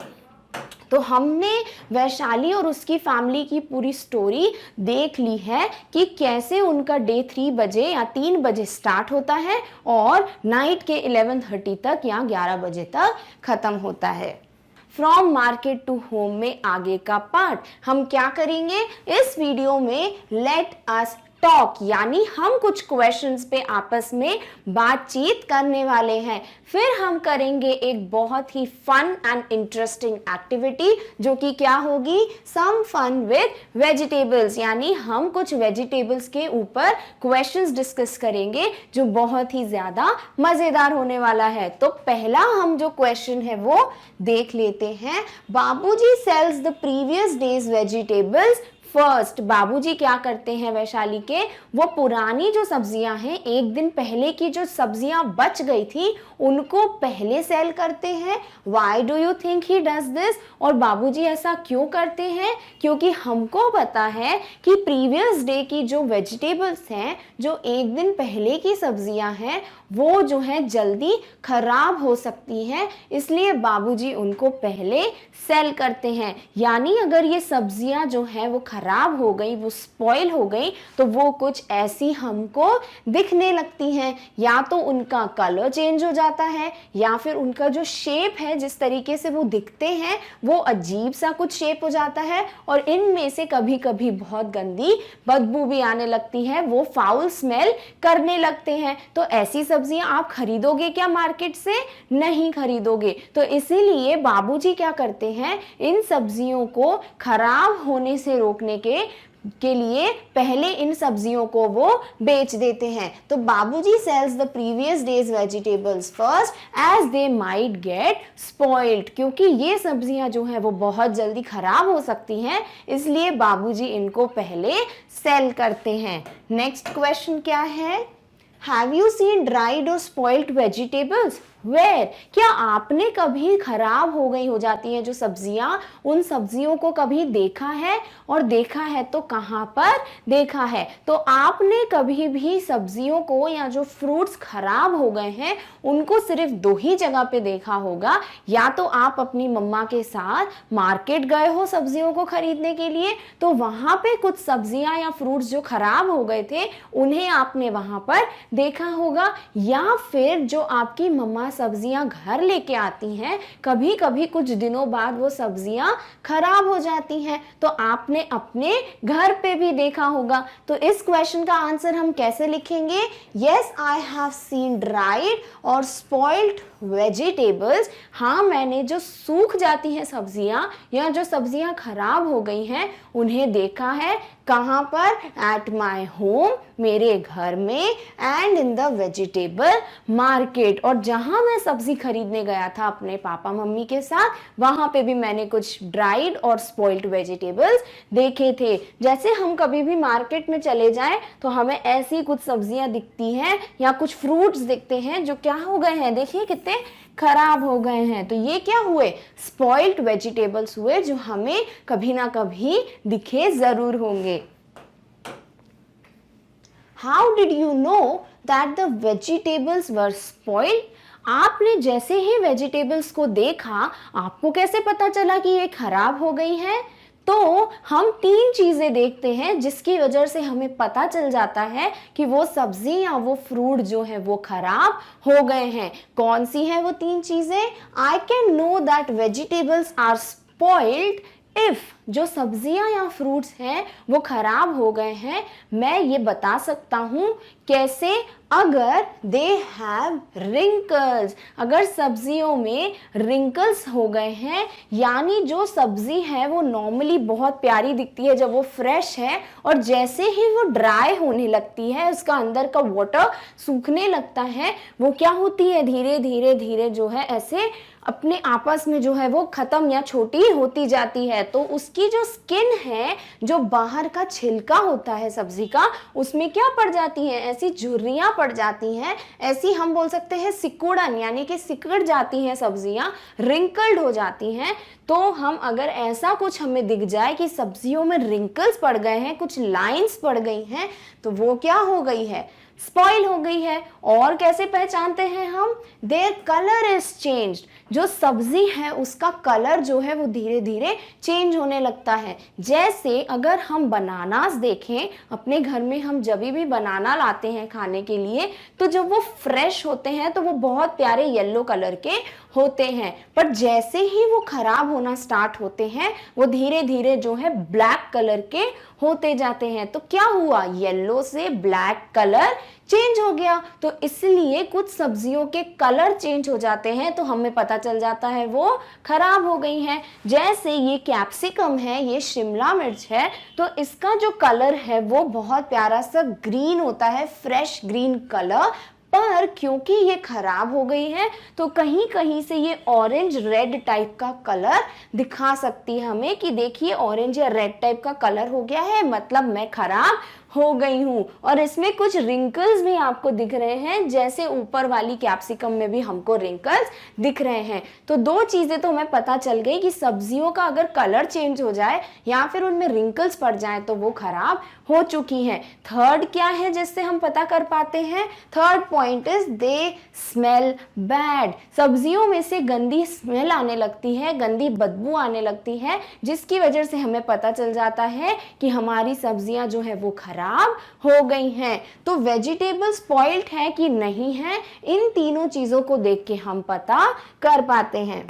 तो हमने वैशाली और उसकी फैमिली की पूरी स्टोरी देख ली है कि कैसे उनका डे 3 बजे या 3 बजे स्टार्ट होता है और नाइट के 11:30 तक या 11 बजे तक खत्म होता है। फ्रॉम मार्केट टू होम में आगे का पार्ट हम क्या करेंगे इस वीडियो में, लेट अस टॉक, यानी हम कुछ क्वेश्चंस पे आपस में बातचीत करने वाले हैं। फिर हम करेंगे एक बहुत ही फन एंड इंटरेस्टिंग एक्टिविटी जो कि क्या होगी, सम फन विद वेजिटेबल्स, यानी हम कुछ वेजिटेबल्स के ऊपर क्वेश्चंस डिस्कस करेंगे जो बहुत ही ज्यादा मजेदार होने वाला है। तो पहला हम जो क्वेश्चन है वो देख लेते हैं। Babuji sells the previous days vegetables first. Babuji क्या करते हैं वैशाली के, वो पुरानी जो सब्जियां हैं, एक दिन पहले की जो सब्जियां बच गई थी उनको पहले सेल करते हैं। Why do you think he does this? और बाबूजी ऐसा क्यों करते हैं? क्योंकि हमको पता है कि प्रीवियस डे की जो वेजिटेबल्स हैं, जो एक दिन पहले की सब्जियां हैं, वो जो है जल्दी खराब हो सकती हैं, इसलिए बाबूजी उनको पहले सेल करते हैं। यानी अगर ये सब्जियां जो हैं वो खराब हो गई, वो स्पॉइल हो गई, तो वो कुछ ऐसी हमको दिखने लगती हैं, या तो उनका कलर चेंज हो जाता है या फिर उनका जो शेप है, जिस तरीके से वो दिखते हैं वो अजीब सा कुछ शेप हो जाता है और इनमें से कभी कभी बहुत गंदी बदबू भी आने लगती है, वो फाउल स्मेल करने लगते हैं। तो ऐसी सब्जियां आप खरीदोगे क्या मार्केट से? नहीं खरीदोगे। तो इसीलिए बाबूजी क्या करते हैं, इन सब्जियों को खराब होने से रोकने के लिए पहले इन सब्जियों को वो बेच देते हैं। तो Babuji sells the previous days vegetables first as they might get spoiled, क्योंकि ये सब्जियां जो है वो बहुत जल्दी खराब हो सकती हैं, इसलिए बाबूजी इनको पहले सेल करते हैं। नेक्स्ट क्वेश्चन क्या है, हैव यू सीन ड्राइड और स्पॉइल्ड वेजिटेबल्स वेयर? क्या आपने कभी खराब हो गई हो जाती हैं जो सब्जियां, उन सब्जियों को कभी देखा है? और देखा है तो कहाँ पर देखा है? तो आपने कभी भी सब्जियों को या जो फ्रूट्स खराब हो गए हैं उनको सिर्फ 2 ही जगह पे देखा होगा। या तो आप अपनी मम्मा के साथ मार्केट गए हो सब्जियों को खरीदने के लिए, तो वहां पे कुछ सब्जियां या फ्रूट्स जो खराब हो गए थे उन्हें आपने वहां पर देखा होगा, या फिर जो आपकी मम्मा सब्जियां घर लेके आती हैं, कभी कभी कुछ दिनों बाद वो सब्जियां खराब हो जाती हैं, तो आपने अपने घर पे भी देखा होगा। तो इस क्वेश्चन का आंसर हम कैसे लिखेंगे, yes I have seen dried और स्पॉइल्ड वेजिटेबल्स। हाँ, मैंने जो सूख जाती हैं सब्जियां या जो सब्जियां खराब हो गई हैं उन्हें देखा है। कहाँ पर? एट माई होम, मेरे घर में, and in the vegetable market, और जहाँ मैं सब्जी खरीदने गया था अपने पापा मम्मी के साथ, वहाँ पे भी मैंने कुछ ड्राइड और स्पॉइल्ड वेजिटेबल्स देखे थे। जैसे हम कभी भी मार्केट में चले जाएं तो हमें ऐसी कुछ सब्जियां दिखती हैं या कुछ फ्रूट्स दिखते हैं जो क्या हो गए हैं, देखिए कितने खराब हो गए हैं। तो ये क्या हुए, स्पॉइल्ड वेजिटेबल्स हुए, जो हमें कभी ना कभी दिखे जरूर होंगे। How did you know that the vegetables were spoiled? आपने जैसे ही वेजिटेबल्स को देखा, आपको कैसे पता चला कि ये खराब हो गई है? तो हम 3 चीजें देखते हैं जिसकी वजह से हमें पता चल जाता है कि वो सब्जी या वो फ्रूट जो है वो खराब हो गए हैं। कौन सी है वो 3 चीजें? I can know that vegetables are spoiled if, जो सब्जियां या फ्रूट्स हैं वो खराब हो गए हैं, मैं ये बता सकता हूं कैसे, अगर दे हैव रिंकल्स, अगर सब्जियों में रिंकल्स हो गए हैं, यानी जो सब्जी है वो नॉर्मली बहुत प्यारी दिखती है जब वो फ्रेश है, और जैसे ही वो ड्राई होने लगती है, उसका अंदर का वाटर सूखने लगता है, वो क्या होती है, धीरे धीरे धीरे जो है ऐसे अपने आपस में जो है वो खत्म या छोटी होती जाती है। तो उसकी जो स्किन है, जो बाहर का छिलका होता है सब्जी का, उसमें क्या पड़ जाती है, ऐसी झुर्रियां पड़ जाती हैं, ऐसी हम बोल सकते हैं सिकुड़न, यानी कि सिकुड़ जाती हैं सब्जियां, रिंकल्ड हो जाती हैं। तो हम अगर ऐसा कुछ हमें दिख जाए कि सब्जियों में रिंकल्स पड़ गए हैं, कुछ लाइंस पड़ गई हैं, तो वो क्या हो गई है, स्पॉइल हो गई है। और कैसे पहचानते हैं हम? देयर कलर इज चेंज्ड, जो सब्जी है उसका कलर जो है वो धीरे धीरे चेंज होने लगता है। जैसे अगर हम बनानास देखें अपने घर में, हम जब भी बनाना लाते हैं खाने के लिए तो जब वो फ्रेश होते हैं तो वो बहुत प्यारे येलो कलर के होते हैं, पर जैसे ही वो खराब होना स्टार्ट होते हैं वो धीरे धीरे जो है ब्लैक कलर के होते जाते हैं। तो क्या हुआ? येलो से ब्लैक कलर चेंज हो गया। तो इसलिए कुछ सब्जियों के कलर चेंज हो जाते हैं तो हमें पता चल जाता है वो खराब हो गई हैं। जैसे ये कैप्सिकम है, ये शिमला मिर्च है, तो इसका जो कलर है वो बहुत प्यारा सा ग्रीन होता है, फ्रेश ग्रीन कलर, पर क्योंकि ये खराब हो गई है तो कहीं कहीं से ये ऑरेंज रेड टाइप का कलर दिखा सकती है हमें कि देखिए ऑरेंज या रेड टाइप का कलर हो गया है, मतलब मैं खराब हो गई हूँ। और इसमें कुछ रिंकल्स भी आपको दिख रहे हैं, जैसे ऊपर वाली कैप्सिकम में भी हमको रिंकल्स दिख रहे हैं। तो दो चीज़ें तो हमें पता चल गई कि सब्जियों का अगर कलर चेंज हो जाए या फिर उनमें रिंकल्स पड़ जाए तो वो खराब हो चुकी हैं। थर्ड क्या है जिससे हम पता कर पाते हैं? Third point is they smell bad. सब्जियों में से गंदी स्मेल आने लगती है, गंदी बदबू आने लगती है, जिसकी वजह से हमें पता चल जाता है कि हमारी सब्जियां जो है वो खराब हो गई हैं। तो वेजिटेबल स्पॉइल्ड है कि नहीं है, इन तीनों चीजों को देख के हम पता कर पाते हैं।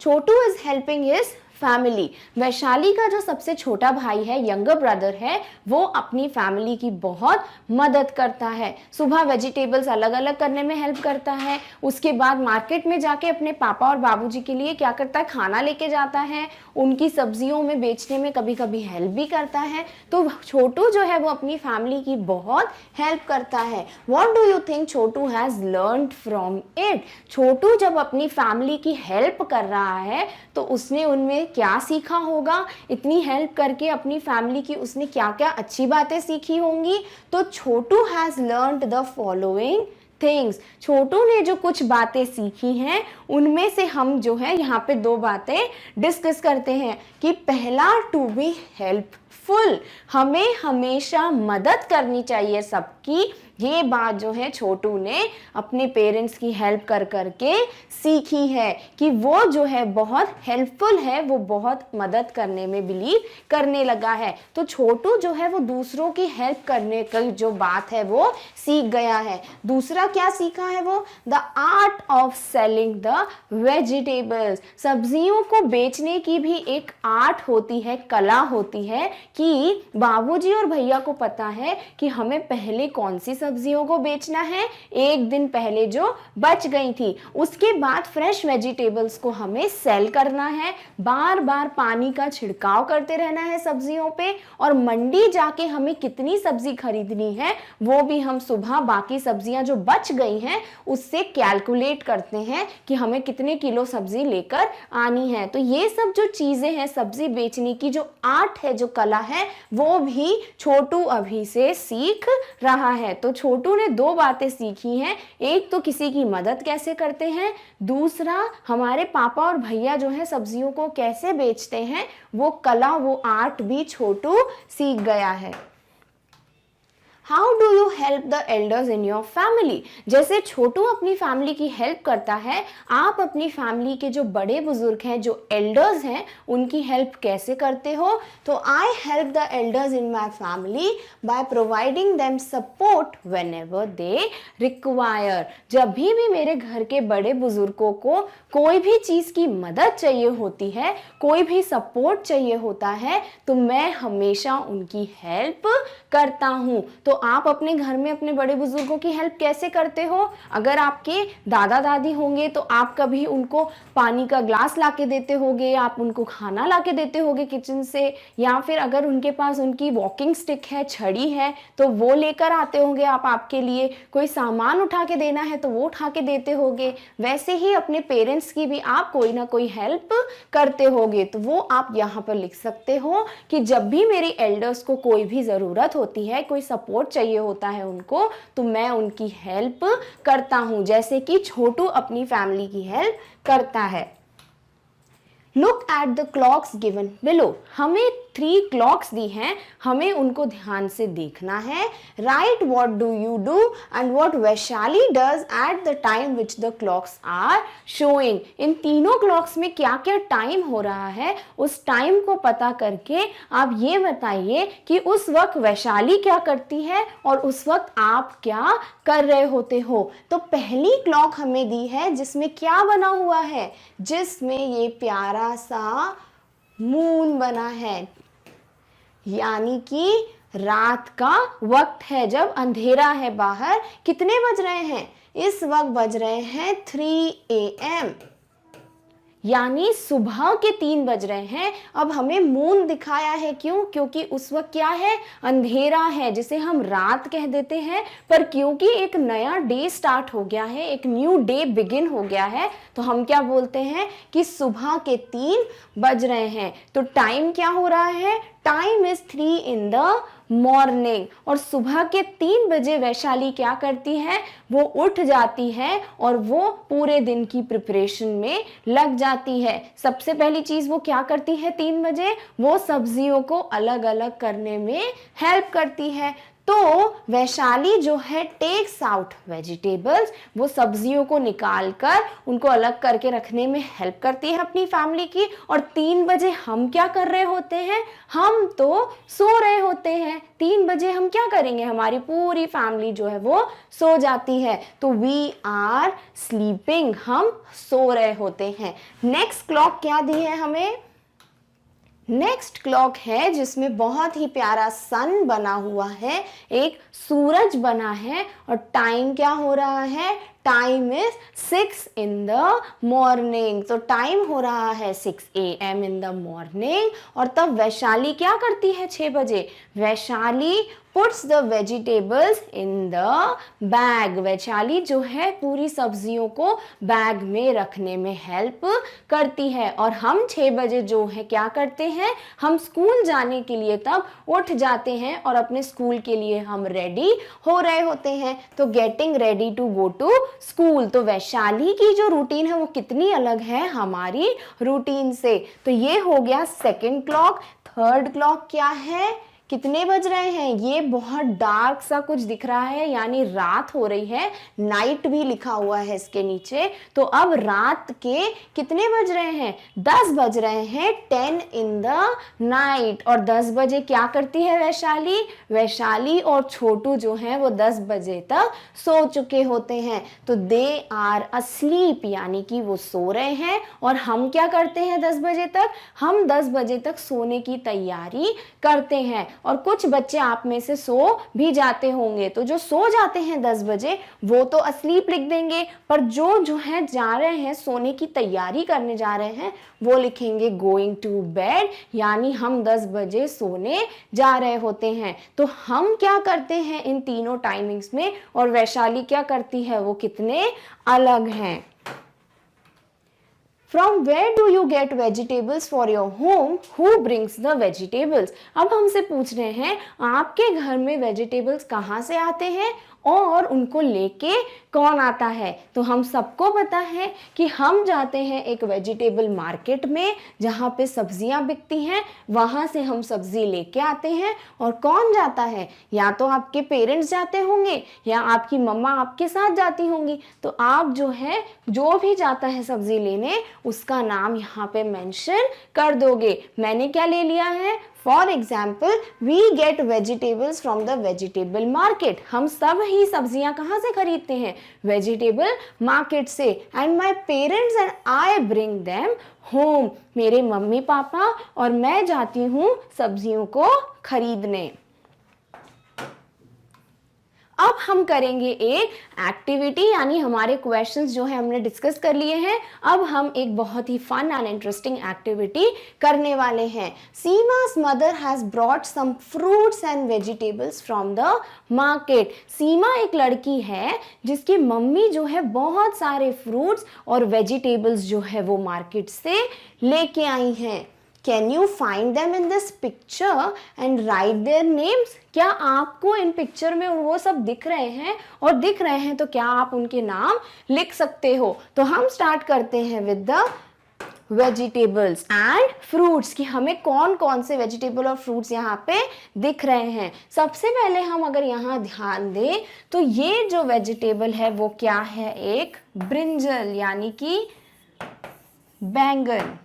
Chhotu is helping his family. Vaishali का जो सबसे छोटा भाई है, यंगर ब्रदर है, वो अपनी फैमिली की बहुत मदद करता है। सुबह वेजिटेबल्स अलग अलग करने में हेल्प करता है, उसके बाद मार्केट में जाके अपने पापा और बाबूजी के लिए क्या करता है? खाना लेके जाता है, उनकी सब्जियों में बेचने में कभी कभी हेल्प भी करता है। तो छोटू जो है वो अपनी फैमिली की बहुत हेल्प करता है। What do you think Chhotu has learned from it? Chhotu जब अपनी फैमिली की हेल्प कर रहा है तो उसने उनमें क्या सीखा होगा? इतनी हेल्प करके अपनी फैमिली की उसने क्या क्या अच्छी बातें सीखी होंगी? तो Chhotu has learned the following things. Chhotu ने जो कुछ बातें सीखी हैं उनमें से हम जो है यहाँ पे दो बातें डिस्कस करते हैं कि पहला, टू बी हेल्पफुल, हमें हमेशा मदद करनी चाहिए सबकी। ये बात जो है छोटू ने अपने पेरेंट्स की हेल्प कर करके सीखी है कि वो जो है बहुत हेल्पफुल है, वो बहुत मदद करने में बिलीव करने लगा है। तो छोटू जो है वो दूसरों की हेल्प करने की जो बात है वो सीख गया है। दूसरा क्या सीखा है वो? The art of selling the vegetables. सब्जियों को बेचने की भी एक आर्ट होती है, कला होती है कि बाबूजी और भैया को पता है कि हमें पहले कौन सी सब्जियों को बेचना है, एक दिन पहले जो बच गई थी, उसके बाद फ्रेश वेजिटेबल्स को हमें सेल करना है, बार बार पानी का छिड़काव करते रहना है सब्जियों पे, और मंडी जाके हमें कितनी सब्जी खरीदनी है वो भी हम सुबह बाकी सब्जियां जो बच गई हैं उससे कैलकुलेट करते हैं कि हमें कितने किलो सब्जी लेकर आनी है। तो ये सब जो चीजें हैं सब्जी बेचने की जो आर्ट है, जो कला है, वो भी छोटू अभी से सीख रहा है। तो छोटू ने दो बातें सीखी हैं, एक तो किसी की मदद कैसे करते हैं, दूसरा हमारे पापा और भैया जो है सब्जियों को कैसे बेचते हैं, वो कला, वो आर्ट भी छोटू सीख गया है। How do you help the elders in your family? जैसे छोटू अपनी फैमिली की हेल्प करता है, आप अपनी फैमिली के जो बड़े बुजुर्ग हैं, जो एल्डर्स हैं, उनकी हेल्प कैसे करते हो? तो I help the elders in my family by providing them support whenever they require. जब भी मेरे घर के बड़े बुजुर्गों को कोई भी चीज़ की मदद चाहिए होती है, कोई भी सपोर्ट चाहिए होता है, तो मैं हमेशा उनकी हेल्प करता हूँ। तो आप अपने घर में अपने बड़े बुजुर्गों की हेल्प कैसे करते हो? अगर आपके दादा दादी होंगे तो आप कभी उनको पानी का ग्लास लाके देते होगे, आप उनको खाना लाके देते होगे किचन से, या फिर अगर उनके पास उनकी वॉकिंग स्टिक है, छड़ी है, तो वो लेकर आते होंगे आप आपके लिए, कोई सामान उठा के देना है तो वो उठा के देते होगे। वैसे ही अपने पेरेंट्स की भी आप कोई ना कोई हेल्प करते होगे। तो वो आप यहाँ पर लिख सकते हो कि जब भी मेरे एल्डर्स को कोई भी ज़रूरत होती है, कोई सपोर्ट चाहिए होता है उनको, तो मैं उनकी हेल्प करता हूं, जैसे कि छोटू अपनी फैमिली की हेल्प करता है। Look at the clocks given below. हमें 3 क्लॉक्स दी हैं, हमें उनको ध्यान से देखना है। Right what do you do and what Vaishali does at the time which the clocks are showing. इन तीनों क्लॉक्स में क्या क्या टाइम हो रहा है, उस टाइम को पता करके आप ये बताइए कि उस वक्त वैशाली क्या करती है और उस वक्त आप क्या कर रहे होते हो। तो पहली क्लॉक हमें दी है जिसमें क्या बना हुआ है, जिसमें ये प्यारा सा मून बना है, यानी कि रात का वक्त है, जब अंधेरा है बाहर। कितने बज रहे हैं, इस वक्त बज रहे हैं 3 AM, यानी सुबह के 3 बज रहे हैं। अब हमें मून दिखाया है, क्यों? क्योंकि उस वक्त क्या है, अंधेरा है, जिसे हम रात कह देते हैं। पर क्योंकि एक नया डे स्टार्ट हो गया है, एक न्यू डे बिगिन हो गया है, तो हम क्या बोलते हैं कि सुबह के 3 बज रहे हैं। तो टाइम क्या हो रहा है, time is 3 in the morning. और सुबह के 3 बजे वैशाली क्या करती है, वो उठ जाती है और वो पूरे दिन की प्रिपरेशन में लग जाती है। सबसे पहली चीज वो क्या करती है 3 बजे, वो सब्जियों को अलग अलग करने में हेल्प करती है। तो वैशाली जो है टेक्स आउट वेजिटेबल्स, वो सब्जियों को निकाल कर उनको अलग करके रखने में हेल्प करती है अपनी फैमिली की। और 3 बजे हम क्या कर रहे होते हैं, हम तो सो रहे होते हैं। 3 बजे हम क्या करेंगे, हमारी पूरी फैमिली जो है वो सो जाती है। तो वी आर स्लीपिंग, हम सो रहे होते हैं। नेक्स्ट क्लॉक क्या दी है हमें, नेक्स्ट क्लॉक है जिसमें बहुत ही प्यारा सन बना हुआ है, एक सूरज बना है। और टाइम क्या हो रहा है, time is 6 in the morning। तो टाइम हो रहा है 6 AM in the morning। और तब वैशाली क्या करती है 6 बजे, Vaishali puts the vegetables in the bag. Vaishali जो है पूरी सब्जियों को बैग में रखने में हेल्प करती है। और हम 6 बजे जो है क्या करते हैं, हम स्कूल जाने के लिए तब उठ जाते हैं और अपने स्कूल के लिए हम रेडी हो रहे होते हैं। तो getting ready to go to school. तो वैशाली की जो रूटीन है वो कितनी अलग है हमारी रूटीन से। तो ये हो गया सेकंड क्लॉक। थर्ड क्लॉक क्या है, कितने बज रहे हैं, ये बहुत डार्क सा कुछ दिख रहा है, यानी रात हो रही है, नाइट भी लिखा हुआ है इसके नीचे। तो अब रात के कितने बज रहे हैं, 10 बज रहे हैं, 10 in the night। और 10 बजे क्या करती है वैशाली, वैशाली और छोटू जो है वो 10 बजे तक सो चुके होते हैं। तो दे आर asleep, यानी कि वो सो रहे हैं। और हम क्या करते हैं 10 बजे तक, हम 10 बजे तक सोने की तैयारी करते हैं। और कुछ बच्चे आप में से सो भी जाते होंगे, तो जो सो जाते हैं 10 बजे वो तो asleep लिख देंगे, पर जो है जा रहे हैं सोने की तैयारी करने जा रहे हैं वो लिखेंगे गोइंग टू बेड, यानी हम 10 बजे सोने जा रहे होते हैं। तो हम क्या करते हैं इन तीनों टाइमिंग्स में, और वैशाली क्या करती है, वो कितने अलग हैं। From where do you get vegetables for your home? Who brings the vegetables? अब हमसे पूछ रहे हैं आपके घर में वेजिटेबल्स कहाँ से आते हैं और उनको लेके कौन आता है। तो हम सबको पता है कि हम जाते हैं एक वेजिटेबल मार्केट में जहाँ पे सब्जियाँ बिकती हैं, वहाँ से हम सब्जी लेके आते हैं। और कौन जाता है, या तो आपके पेरेंट्स जाते होंगे या आपकी मम्मा आपके साथ जाती होंगी। तो आप जो है जो भी जाता है सब्जी लेने उसका नाम यहाँ पे मेंशन कर दोगे। मैंने क्या ले लिया है, for example we get vegetables from the vegetable market. हम सब ही सब्जियां कहाँ से खरीदते हैं, वेजिटेबल मार्केट से। And my parents and I bring them home. मेरे मम्मी पापा और मैं जाती हूँ सब्जियों को खरीदने। अब हम करेंगे एक एक्टिविटी, यानी हमारे क्वेश्चंस जो है हमने डिस्कस कर लिए हैं। अब हम एक बहुत ही फन एंड इंटरेस्टिंग एक्टिविटी करने वाले हैं। Seema's mother has brought some fruits and vegetables from the market. Seema एक लड़की है जिसकी मम्मी जो है बहुत सारे फ्रूट्स और वेजिटेबल्स जो है वो मार्केट से लेके आई हैं। Can you find them in this picture and write their names? क्या आपको इन पिक्चर में वो सब दिख रहे हैं, और दिख रहे हैं तो क्या आप उनके नाम लिख सकते हो। तो हम स्टार्ट करते हैं with the vegetables and fruits कि हमें कौन कौन से वेजिटेबल और फ्रूट्स यहाँ पे दिख रहे हैं। सबसे पहले हम अगर यहाँ ध्यान दें तो ये जो वेजिटेबल है वो क्या है, एक ब्रिंजल यानी कि बैंगन।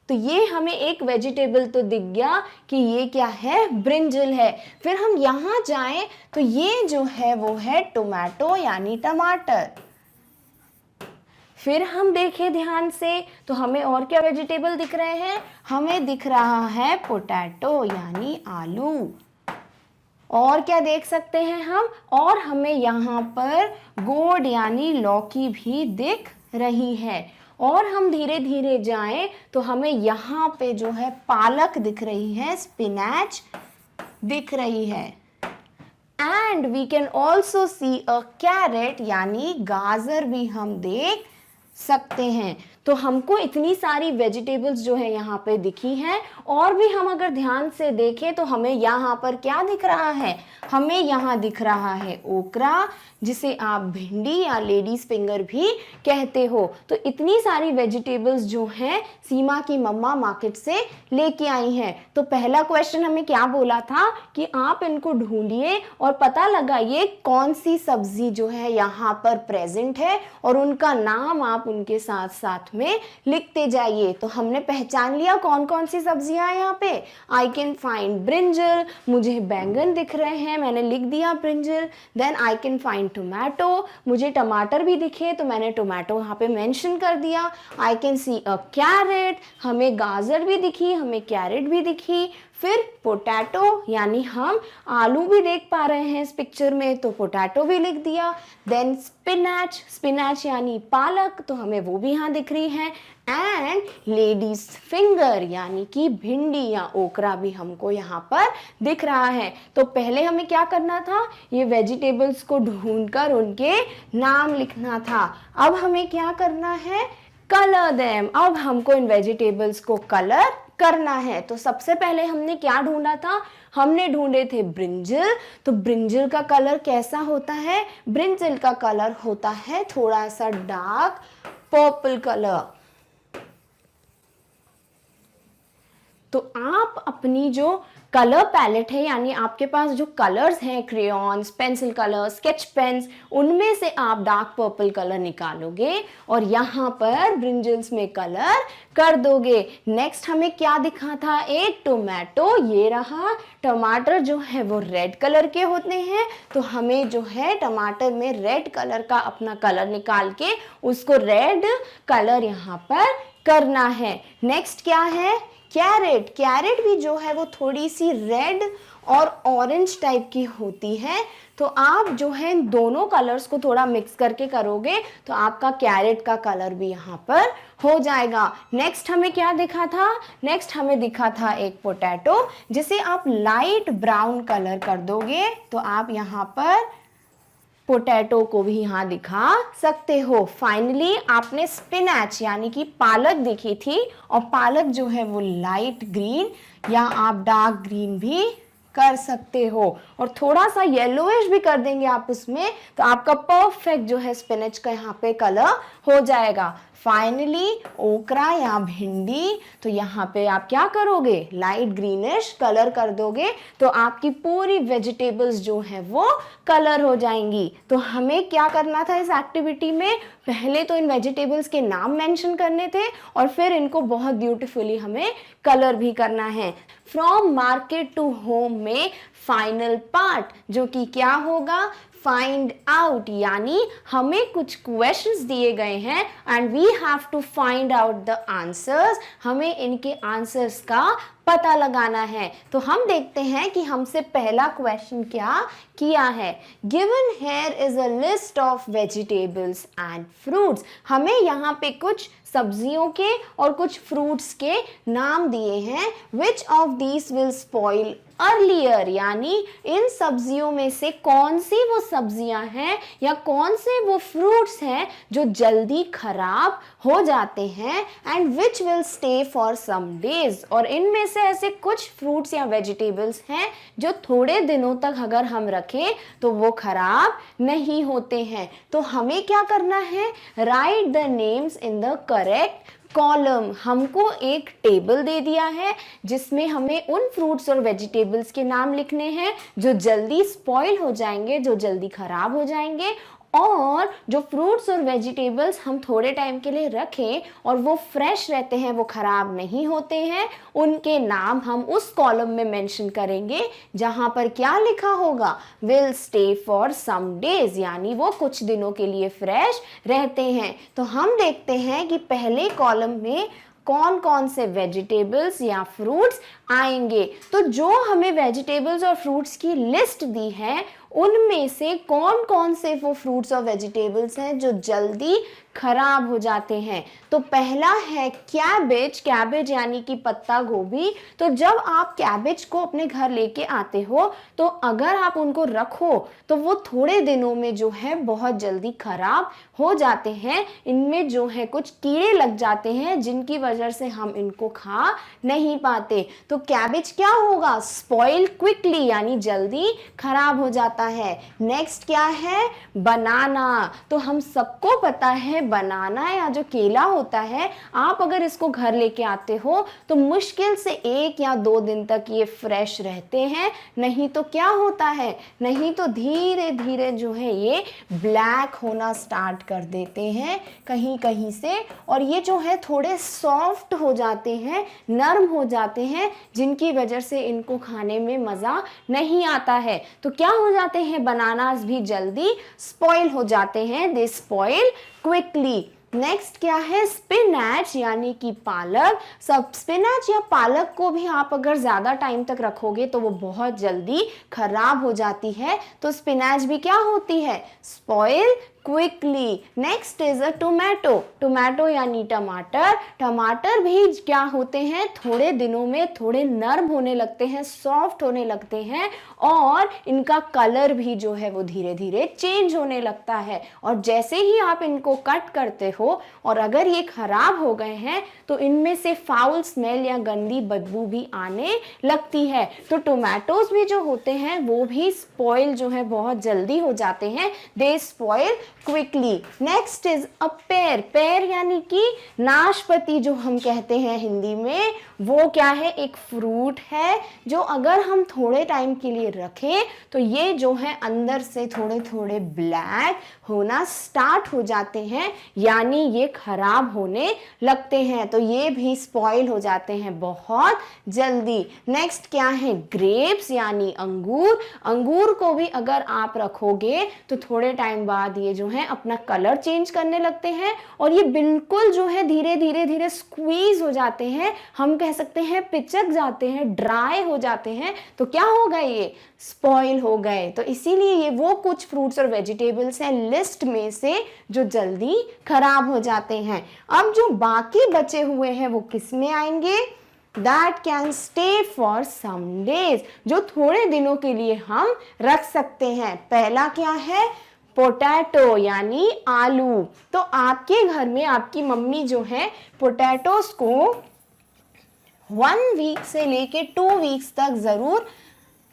तो ये हमें एक वेजिटेबल तो दिख गया कि ये क्या है, ब्रिंजल है। फिर हम यहाँ जाएं तो ये जो है वो है टोमेटो यानी टमाटर। फिर हम देखें ध्यान से तो हमें और क्या वेजिटेबल दिख रहे हैं, हमें दिख रहा है पोटैटो यानी आलू। और क्या देख सकते हैं हम, और हमें यहाँ पर गोड यानी लौकी भी दिख रही है। और हम धीरे धीरे जाएं तो हमें यहाँ पे जो है पालक दिख रही है, स्पिनैच दिख रही है। And we can also see a carrot यानी गाजर भी हम देख सकते हैं। तो हमको इतनी सारी वेजिटेबल्स जो है यहाँ पे दिखी हैं। और भी हम अगर ध्यान से देखें तो हमें यहाँ पर क्या दिख रहा है, हमें यहाँ दिख रहा है ओकरा, जिसे आप भिंडी या लेडीज फिंगर भी कहते हो। तो इतनी सारी वेजिटेबल्स जो हैं सीमा की मम्मा मार्केट से लेके आई हैं। तो पहला क्वेश्चन हमें क्या बोला था कि आप इनको ढूंढिए और पता लगाइए कौन सी सब्जी जो है यहाँ पर प्रेजेंट है और उनका नाम आप उनके साथ साथ में लिखते जाइए। तो हमने पहचान लिया कौन कौन सी सब्जियां हैं यहाँ पे। आई कैन फाइंड ब्रिंजल, मुझे बैंगन दिख रहे हैं, मैंने लिख दिया brinjal. Then I can find tomato, मुझे टमाटर भी दिखे तो मैंने टोमेटो यहाँ पे मेंशन कर दिया। I can see a carat, हमें गाजर भी दिखी, हमें कैरेट भी दिखी। फिर पोटैटो यानी हम आलू भी देख पा रहे हैं इस पिक्चर में, तो पोटैटो भी लिख दिया। देन स्पिनैच, स्पिनैच यानी पालक, तो हमें वो भी यहाँ दिख रही है। एंड लेडीज फिंगर यानी कि भिंडी या ओकरा भी हमको यहाँ पर दिख रहा है। तो पहले हमें क्या करना था, ये वेजिटेबल्स को ढूंढकर उनके नाम लिखना था। अब हमें क्या करना है, कलर देम। अब हमको इन वेजिटेबल्स को कलर करना है। तो सबसे पहले हमने क्या ढूंढा था, हमने ढूंढे थे ब्रिंजल। तो ब्रिंजल का कलर कैसा होता है, ब्रिंजल का कलर होता है थोड़ा सा डार्क पर्पल कलर। तो आप अपनी जो कलर पैलेट है यानी आपके पास जो कलर्स हैं, crayons, pencil colour, sketch pens, उनमें से आप डार्क पर्पल कलर निकालोगे और यहाँ पर ब्रिंजल्स में कलर कर दोगे। नेक्स्ट हमें क्या दिखा था, एक टोमेटो, ये रहा। टमाटर जो है वो रेड कलर के होते हैं, तो हमें जो है टमाटर में रेड कलर का अपना कलर निकाल के उसको रेड कलर यहाँ पर करना है। नेक्स्ट क्या है, कैरेट। कैरेट भी जो है वो थोड़ी सी रेड और ऑरेंज टाइप की होती है। तो आप जो है इन दोनों कलर्स को थोड़ा मिक्स करके करोगे तो आपका कैरेट का कलर भी यहाँ पर हो जाएगा। नेक्स्ट हमें क्या दिखा था, नेक्स्ट हमें दिखा था एक पोटैटो, जिसे आप लाइट ब्राउन कलर कर दोगे तो आप यहाँ पर पोटैटो को भी यहाँ दिखा सकते हो। फाइनली आपने स्पिनैच यानी कि पालक देखी थी, और पालक जो है वो लाइट ग्रीन या आप डार्क ग्रीन भी कर सकते हो, और थोड़ा सा येलोइश भी कर देंगे आप उसमें, तो आपका परफेक्ट जो है स्पिनच का यहाँ पे कलर हो जाएगा। फाइनली ओकरा या भिंडी, तो यहाँ पे आप क्या करोगे, लाइट ग्रीनिश कलर कर दोगे तो आपकी पूरी वेजिटेबल्स जो है वो कलर हो जाएंगी। तो हमें क्या करना था इस एक्टिविटी में, पहले तो इन वेजिटेबल्स के नाम मेंशन करने थे और फिर इनको बहुत ब्यूटीफुली हमें कलर भी करना है। फ्रॉम मार्केट टू होम में फाइनल पार्ट जो कि क्या होगा, फाइंड आउट, यानी हमें कुछ क्वेश्चंस दिए गए हैं and we have to find out the answers. हमें इनके आंसर्स का पता लगाना है। तो हम देखते हैं कि हमसे पहला क्वेश्चन क्या किया है। Given here is a list of vegetables and fruits. हमें यहाँ पे कुछ सब्जियों के और कुछ फ्रूट्स के नाम दिए हैं। Which of these will spoil earlier, यानी इन सब्जियों में से कौन सी वो सब्जियां हैं या कौन से वो फ्रूट्स हैं जो जल्दी खराब हो जाते हैं, and which will stay for some days, और इनमें से ऐसे कुछ फ्रूट्स या वेजिटेबल्स हैं जो थोड़े दिनों तक अगर हम रखें तो वो खराब नहीं होते हैं। तो हमें क्या करना है, right the names in the correct column, हमको एक टेबल दे दिया है जिसमें हमें उन फ्रूट्स और वेजिटेबल्स के नाम लिखने हैं जो जल्दी स्पॉइल हो जाएंगे, जो जल्दी खराब हो जाएंगे, और जो फ्रूट्स और वेजिटेबल्स हम थोड़े टाइम के लिए रखें और वो फ्रेश रहते हैं, वो खराब नहीं होते हैं, उनके नाम हम उस कॉलम में मेंशन करेंगे जहां पर क्या लिखा होगा, will stay for some days, यानी वो कुछ दिनों के लिए फ्रेश रहते हैं। तो हम देखते हैं कि पहले कॉलम में कौन कौन से वेजिटेबल्स या फ्रूट्स आएंगे। तो जो हमें वेजिटेबल्स और फ्रूट्स की लिस्ट दी है उनमें से कौन कौन से वो फ्रूट्स और वेजिटेबल्स हैं जो जल्दी खराब हो जाते हैं। तो पहला है कैबेज, कैबेज यानी कि पत्ता गोभी। तो जब आप कैबेज को अपने घर लेके आते हो तो अगर आप उनको रखो तो वो थोड़े दिनों में जो है बहुत जल्दी खराब हो जाते हैं। इनमें जो है कुछ कीड़े लग जाते हैं जिनकी वजह से हम इनको खा नहीं पाते। तो कैबेज क्या होगा, स्पॉइल क्विकली, यानी जल्दी खराब हो जाता है। नेक्स्ट क्या है, बनाना। तो हम सबको पता है बनाना या जो केला होता है, आप अगर इसको घर लेके आते हो तो मुश्किल से 1 या 2 दिन तक ये फ्रेश रहते हैं, नहीं तो क्या होता है, नहीं तो धीरे धीरे जो है ये ब्लैक होना स्टार्ट कर देते हैं कहीं कहीं से, और ये जो है थोड़े सॉफ्ट हो जाते हैं, नरम हो जाते हैं, जिनकी वजह से इनको खाने में मज़ा नहीं आता है। तो क्या हो जाते हैं, बनानास भी जल्दी स्पॉइल हो जाते हैं, दे स्पॉइल क्विकली। नेक्स्ट क्या है, स्पिनच यानी कि पालक। सब स्पिनच या पालक को भी आप अगर ज़्यादा टाइम तक रखोगे तो वो बहुत जल्दी खराब हो जाती है। तो स्पिनच भी क्या होती है, spoil quickly. Next is a tomato, tomato यानी टमाटर। टमाटर भी क्या होते हैं, थोड़े दिनों में थोड़े नरम होने लगते हैं, सॉफ्ट होने लगते हैं, और इनका कलर भी जो है वो धीरे धीरे चेंज होने लगता है। और जैसे ही आप इनको कट करते हो और अगर ये खराब हो गए हैं तो इनमें से फाउल स्मेल या गंदी बदबू भी आने लगती है। तो टोमेटोज भी जो होते हैं वो भी स्पॉइल जो है बहुत जल्दी हो जाते हैं, they spoil quickly. Next is a pear, pear यानी कि नाशपाती जो हम कहते हैं हिंदी में, वो क्या है, एक फ्रूट है जो अगर हम थोड़े टाइम के लिए रखें तो ये जो है अंदर से थोड़े थोड़े ब्लैक होना स्टार्ट हो जाते हैं, यानी ये खराब होने लगते हैं। तो ये भी स्पॉइल हो जाते हैं बहुत जल्दी। नेक्स्ट क्या है, ग्रेप्स यानी अंगूर। अंगूर को भी अगर आप रखोगे तो थोड़े टाइम बाद ये जो है अपना कलर चेंज करने लगते हैं और ये बिल्कुल जो है धीरे धीरे धीरे स्क्वीज हो जाते हैं, हम कह सकते हैं पिचक जाते हैं, ड्राई हो जाते हैं। तो क्या हो गए, ये स्पॉइल हो गए। तो इसीलिए ये वो कुछ फ्रूट्स और वेजिटेबल्स हैं लिस्ट में से जो जल्दी खराब हो जाते हैं। अब जो बाकी बचे हुए हैं वो किस में आएंगे, that can stay for some days, जो थोड़े दिनों के लिए हम रख सकते हैं। पहला क्या है, पोटैटो यानी आलू। तो आपके घर में आपकी मम्मी जो है पोटैटोस को 1 वीक से लेके 2 वीक्स तक जरूर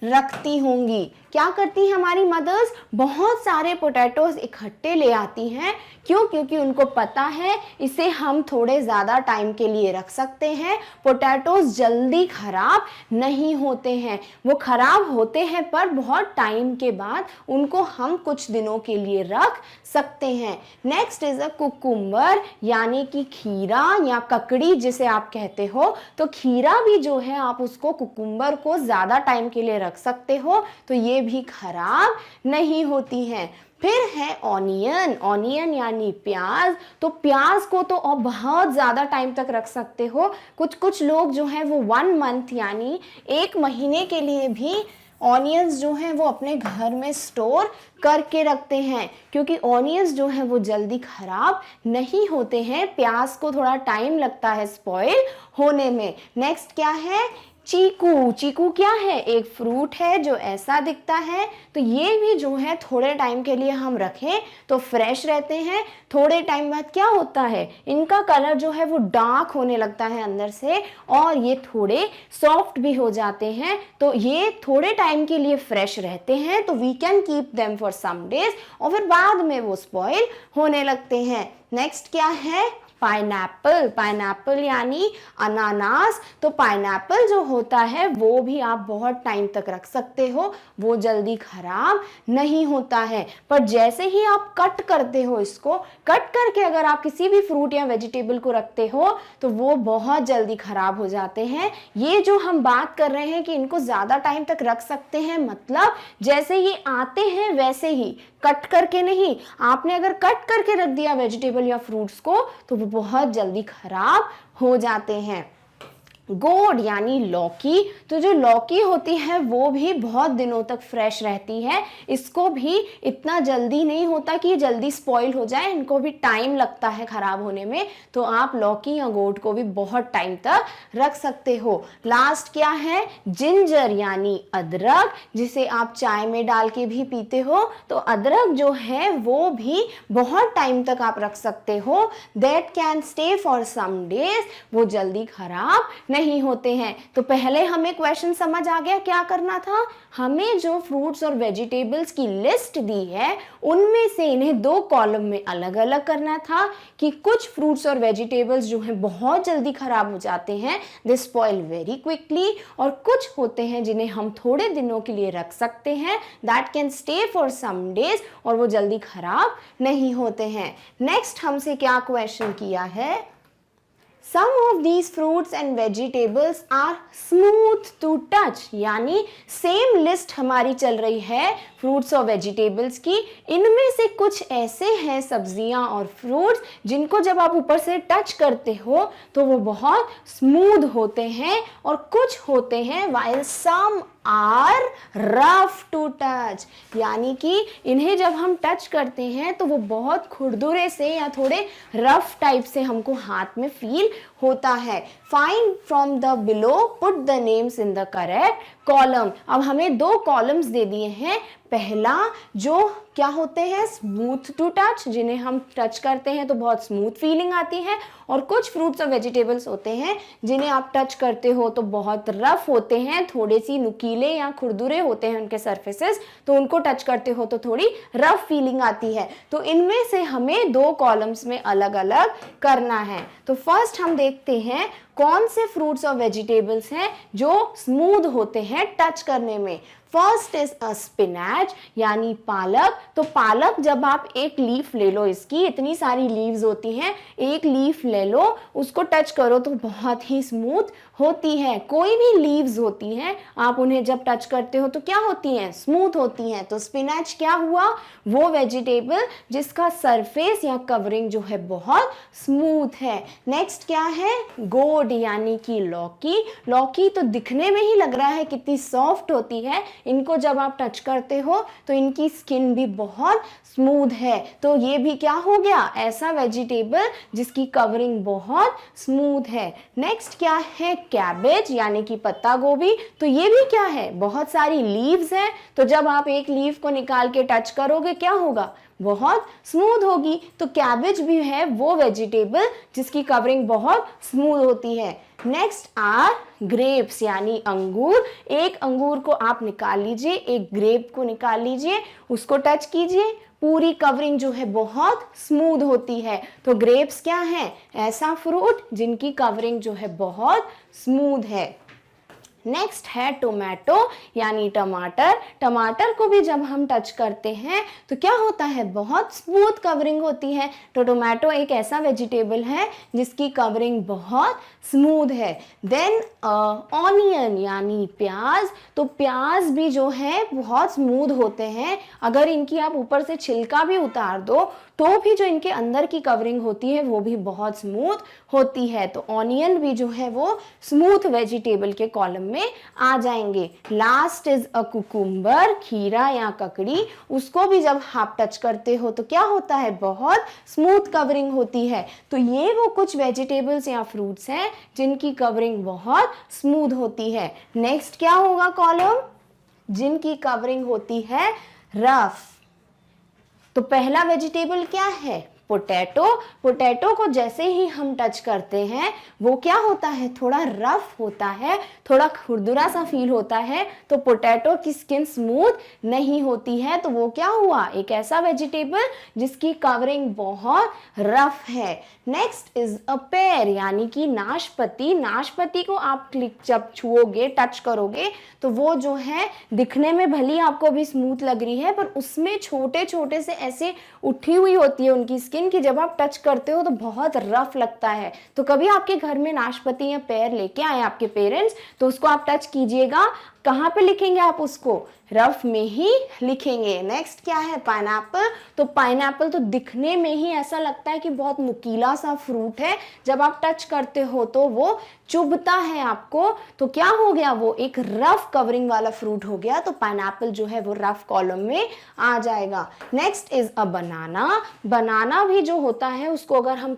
रखती होंगी। क्या करती हैं हमारी मदर्स, बहुत सारे पोटैटोज इकट्ठे ले आती हैं। क्यों, क्योंकि उनको पता है इसे हम थोड़े ज़्यादा टाइम के लिए रख सकते हैं, पोटैटोज जल्दी खराब नहीं होते हैं। वो खराब होते हैं पर बहुत टाइम के बाद उनको हम कुछ दिनों के लिए रख सकते हैं। नेक्स्ट इज अ कुकुम्बर यानी कि खीरा या ककड़ी जिसे आप कहते हो। तो खीरा भी जो है आप उसको, कुकुम्बर को ज़्यादा टाइम के लिए रख सकते हो, तो ये भी खराब नहीं होती हैं। फिर है ऑनियन, ऑनियन यानी प्याज। तो प्याज को तो और बहुत ज़्यादा टाइम तक रख सकते हो। कुछ कुछ लोग जो है वो 1 मंथ यानी 1 महीने के लिए भी ऑनियंस जो हैं वो अपने घर में स्टोर करके रखते हैं, क्योंकि ऑनियंस जो हैं वो जल्दी खराब नहीं होते हैं। प्याज को थोड़ा टाइम लगता है स्पॉइल होने में। नेक्स्ट क्या है, चीकू। चीकू क्या है, एक फ्रूट है जो ऐसा दिखता है। तो ये भी जो है थोड़े टाइम के लिए हम रखें तो फ्रेश रहते हैं। थोड़े टाइम बाद क्या होता है, इनका कलर जो है वो डार्क होने लगता है अंदर से, और ये थोड़े सॉफ्ट भी हो जाते हैं। तो ये थोड़े टाइम के लिए फ्रेश रहते हैं, तो we can keep them for some days, और फिर बाद में वो स्पॉइल होने लगते हैं। नेक्स्ट क्या है, पाइनएप्पल, पाइनएप्पल यानी अनानास। तो पाइनएप्पल जो होता है वो भी आप बहुत टाइम तक रख सकते हो, वो जल्दी खराब नहीं होता है। पर जैसे ही आप कट करते हो, इसको कट करके अगर आप किसी भी फ्रूट या वेजिटेबल को रखते हो तो वो बहुत जल्दी खराब हो जाते हैं। ये जो हम बात कर रहे हैं कि इनको ज़्यादा टाइम तक रख सकते हैं, मतलब जैसे ये आते हैं वैसे ही, कट करके नहीं। आपने अगर कट करके रख दिया वेजिटेबल या फ्रूट्स को तो वो बहुत जल्दी खराब हो जाते हैं। गोड यानी लौकी, तो जो लौकी होती है वो भी बहुत दिनों तक फ्रेश रहती है। इसको भी इतना जल्दी नहीं होता कि जल्दी स्पॉइल हो जाए, इनको भी टाइम लगता है खराब होने में। तो आप लौकी या गोड को भी बहुत टाइम तक रख सकते हो। लास्ट क्या है, जिंजर यानी अदरक, जिसे आप चाय में डाल के भी पीते हो। तो अदरक जो है वो भी बहुत टाइम तक आप रख सकते हो। That can stay for some days, वो जल्दी खराब नहीं होते हैं। तो पहले हमें क्वेश्चन समझ आ गया क्या करना था। हमें जो फ्रूट्स और वेजिटेबल्स की लिस्ट दी है उनमें से इन्हें दो कॉलम में अलग अलग करना था कि कुछ फ्रूट्स और वेजिटेबल्स जो हैं बहुत जल्दी खराब हो जाते हैं, दे स्पॉइल वेरी क्विकली, और कुछ होते हैं जिन्हें हम थोड़े दिनों के लिए रख सकते हैं, that can stay for some days, और वो जल्दी खराब नहीं होते हैं। नेक्स्ट हमसे क्या क्वेश्चन किया है, Some of these fruits and vegetables are smooth to touch, यानी सेम लिस्ट हमारी चल रही है फ्रूट्स और वेजिटेबल्स की। इनमें से कुछ ऐसे हैं सब्जियां और फ्रूट्स जिनको जब आप ऊपर से टच करते हो तो वो बहुत स्मूथ होते हैं, और कुछ होते हैं while some are rough to touch, यानी कि इन्हें जब हम टच करते हैं तो वो बहुत खुरदुरे से या थोड़े रफ टाइप से हमको हाथ में फील होता है। Find from the below, put the names in the correct column. अब हमें दो कॉलम्स दे दिए हैं। पहला जो क्या होते हैं, स्मूथ टू टच, जिन्हें हम टच करते हैं तो बहुत स्मूथ फीलिंग आती है, और कुछ फ्रूट्स और वेजिटेबल्स होते हैं जिन्हें आप टच करते हो तो बहुत रफ होते हैं, थोड़े सी नुकीले या खुरदुरे होते हैं उनके सरफेसेस, तो उनको टच करते हो तो थोड़ी रफ फीलिंग आती है। तो इनमें से हमें दो कॉलम्स में अलग अलग करना है। तो फर्स्ट हम देखते हैं कौन से फ्रूट्स और वेजिटेबल्स हैं जो स्मूथ होते हैं टच करने में। फर्स्ट इज अ स्पिनच यानी पालक। तो पालक जब आप एक लीफ ले लो, इसकी इतनी सारी लीव्स होती हैं, एक लीफ ले लो, उसको टच करो तो बहुत ही स्मूथ होती है। कोई भी लीव्स होती हैं, आप उन्हें जब टच करते हो तो क्या होती हैं, स्मूथ होती हैं। तो स्पिनच क्या हुआ, वो वेजिटेबल जिसका सरफेस या कवरिंग जो है बहुत स्मूथ है। नेक्स्ट क्या है, गोड यानी कि लौकी। लौकी तो दिखने में ही लग रहा है कितनी सॉफ्ट होती है, इनको जब आप टच करते हो तो इनकी स्किन भी बहुत स्मूथ है। तो ये भी क्या हो गया, ऐसा वेजिटेबल जिसकी कवरिंग बहुत स्मूथ है। नेक्स्ट क्या है, कैबेज यानी कि पत्ता गोभी। तो ये भी क्या है, बहुत सारी लीव्स हैं, तो जब आप एक लीव को निकाल के टच करोगे क्या होगा, बहुत स्मूथ होगी। तो कैबेज भी है वो वेजिटेबल जिसकी कवरिंग बहुत स्मूथ होती है। नेक्स्ट आर ग्रेप्स यानी अंगूर। एक अंगूर को आप निकाल लीजिए, एक ग्रेप को निकाल लीजिए, उसको टच कीजिए, पूरी कवरिंग जो है बहुत स्मूथ होती है। तो ग्रेप्स क्या है, ऐसा फ्रूट जिनकी कवरिंग जो है बहुत स्मूथ है। नेक्स्ट है टोमेटो यानी टमाटर। टमाटर को भी जब हम टच करते हैं तो क्या होता है, बहुत स्मूथ कवरिंग होती है। तो टोमेटो एक ऐसा वेजिटेबल है जिसकी कवरिंग बहुत स्मूथ है। देन ऑनियन यानी प्याज। तो प्याज भी जो है बहुत स्मूथ होते हैं, अगर इनकी आप ऊपर से छिलका भी उतार दो तो भी जो इनके अंदर की कवरिंग होती है वो भी बहुत स्मूथ होती है। तो ऑनियन भी जो है वो स्मूथ वेजिटेबल के कॉलम में आ जाएंगे। लास्ट इज अ कुकुम्बर, खीरा या ककड़ी। उसको भी जब आप टच करते हो तो क्या होता है, बहुत स्मूथ कवरिंग होती है। तो ये वो कुछ वेजिटेबल्स या फ्रूट्स हैं जिनकी कवरिंग बहुत स्मूथ होती है। नेक्स्ट क्या होगा कॉलम, जिनकी कवरिंग होती है रफ। तो पहला वेजिटेबल क्या है, पोटैटो। पोटैटो को जैसे ही हम टच करते हैं वो क्या होता है, थोड़ा रफ होता है, थोड़ा खुरदुरा सा फील होता है, तो पोटैटो की स्किन स्मूथ नहीं होती है, तो वो क्या हुआ, एक ऐसा वेजिटेबल जिसकी कवरिंग बहुत रफ है। नेक्स्ट इज अ पेयर, यानी कि नाशपाती। नाशपाती को आप जब छुओगे, टच करोगे, तो वो जो है दिखने में भली आपको भी स्मूथ लग रही है, पर उसमें छोटे छोटे से ऐसे उठी हुई होती है उनकी स्किन की जब आप टच करते हो तो बहुत रफ लगता है। तो कभी आपके घर में नाशपाती या पेयर लेके आए आपके पेरेंट्स, तो उसको आप टच कीजिएगा, कहाँ पे लिखेंगे आप उसको, रफ में ही लिखेंगे। नेक्स्ट क्या है, पाइनएप्पल। तो पाइनएप्पल तो दिखने में ही ऐसा लगता है कि बहुत नुकीला सा फ्रूट है, जब आप टच करते हो तो वो चुभता है आपको, तो क्या हो गया, वो एक रफ कवरिंग वाला फ्रूट हो गया, तो पाइनएप्पल जो है वो रफ कॉलम में आ जाएगा। नेक्स्ट इज अ बनाना। बनाना भी जो होता है उसको अगर हम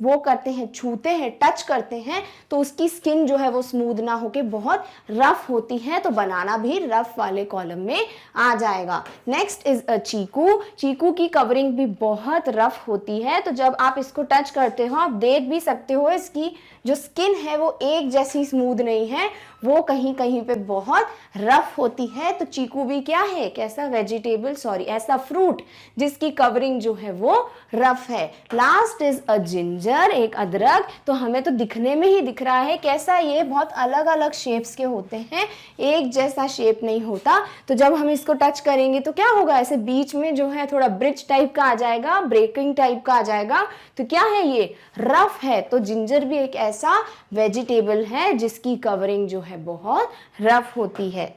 वो करते हैं, छूते हैं, टच करते हैं, तो उसकी स्किन जो है वो स्मूथ ना होके बहुत रफ होती है, तो बनाना भी रफ वाले कॉलम में आ जाएगा। नेक्स्ट इज अ चीकू। चीकू की कवरिंग भी बहुत रफ होती है, तो जब आप इसको टच करते हो आप देख भी सकते हो इसकी जो स्किन है वो एक जैसी स्मूथ नहीं है, वो कहीं कहीं पे बहुत रफ होती है। तो चीकू भी क्या है, एक ऐसा वेजिटेबल, सॉरी ऐसा फ्रूट जिसकी कवरिंग जो है वो रफ है। लास्ट इज अ जिंजर, एक अदरक। तो हमें तो दिखने में ही दिख रहा है कैसा, ये बहुत अलग अलग शेप्स के होते हैं, एक जैसा शेप नहीं होता, तो जब हम इसको टच करेंगे तो क्या होगा, ऐसे बीच में जो है थोड़ा ब्रिज टाइप का आ जाएगा, ब्रेकिंग टाइप का आ जाएगा, तो क्या है ये, रफ है। तो जिंजर भी एक ऐसा वेजिटेबल है जिसकी कवरिंग जो है बहुत रफ होती है।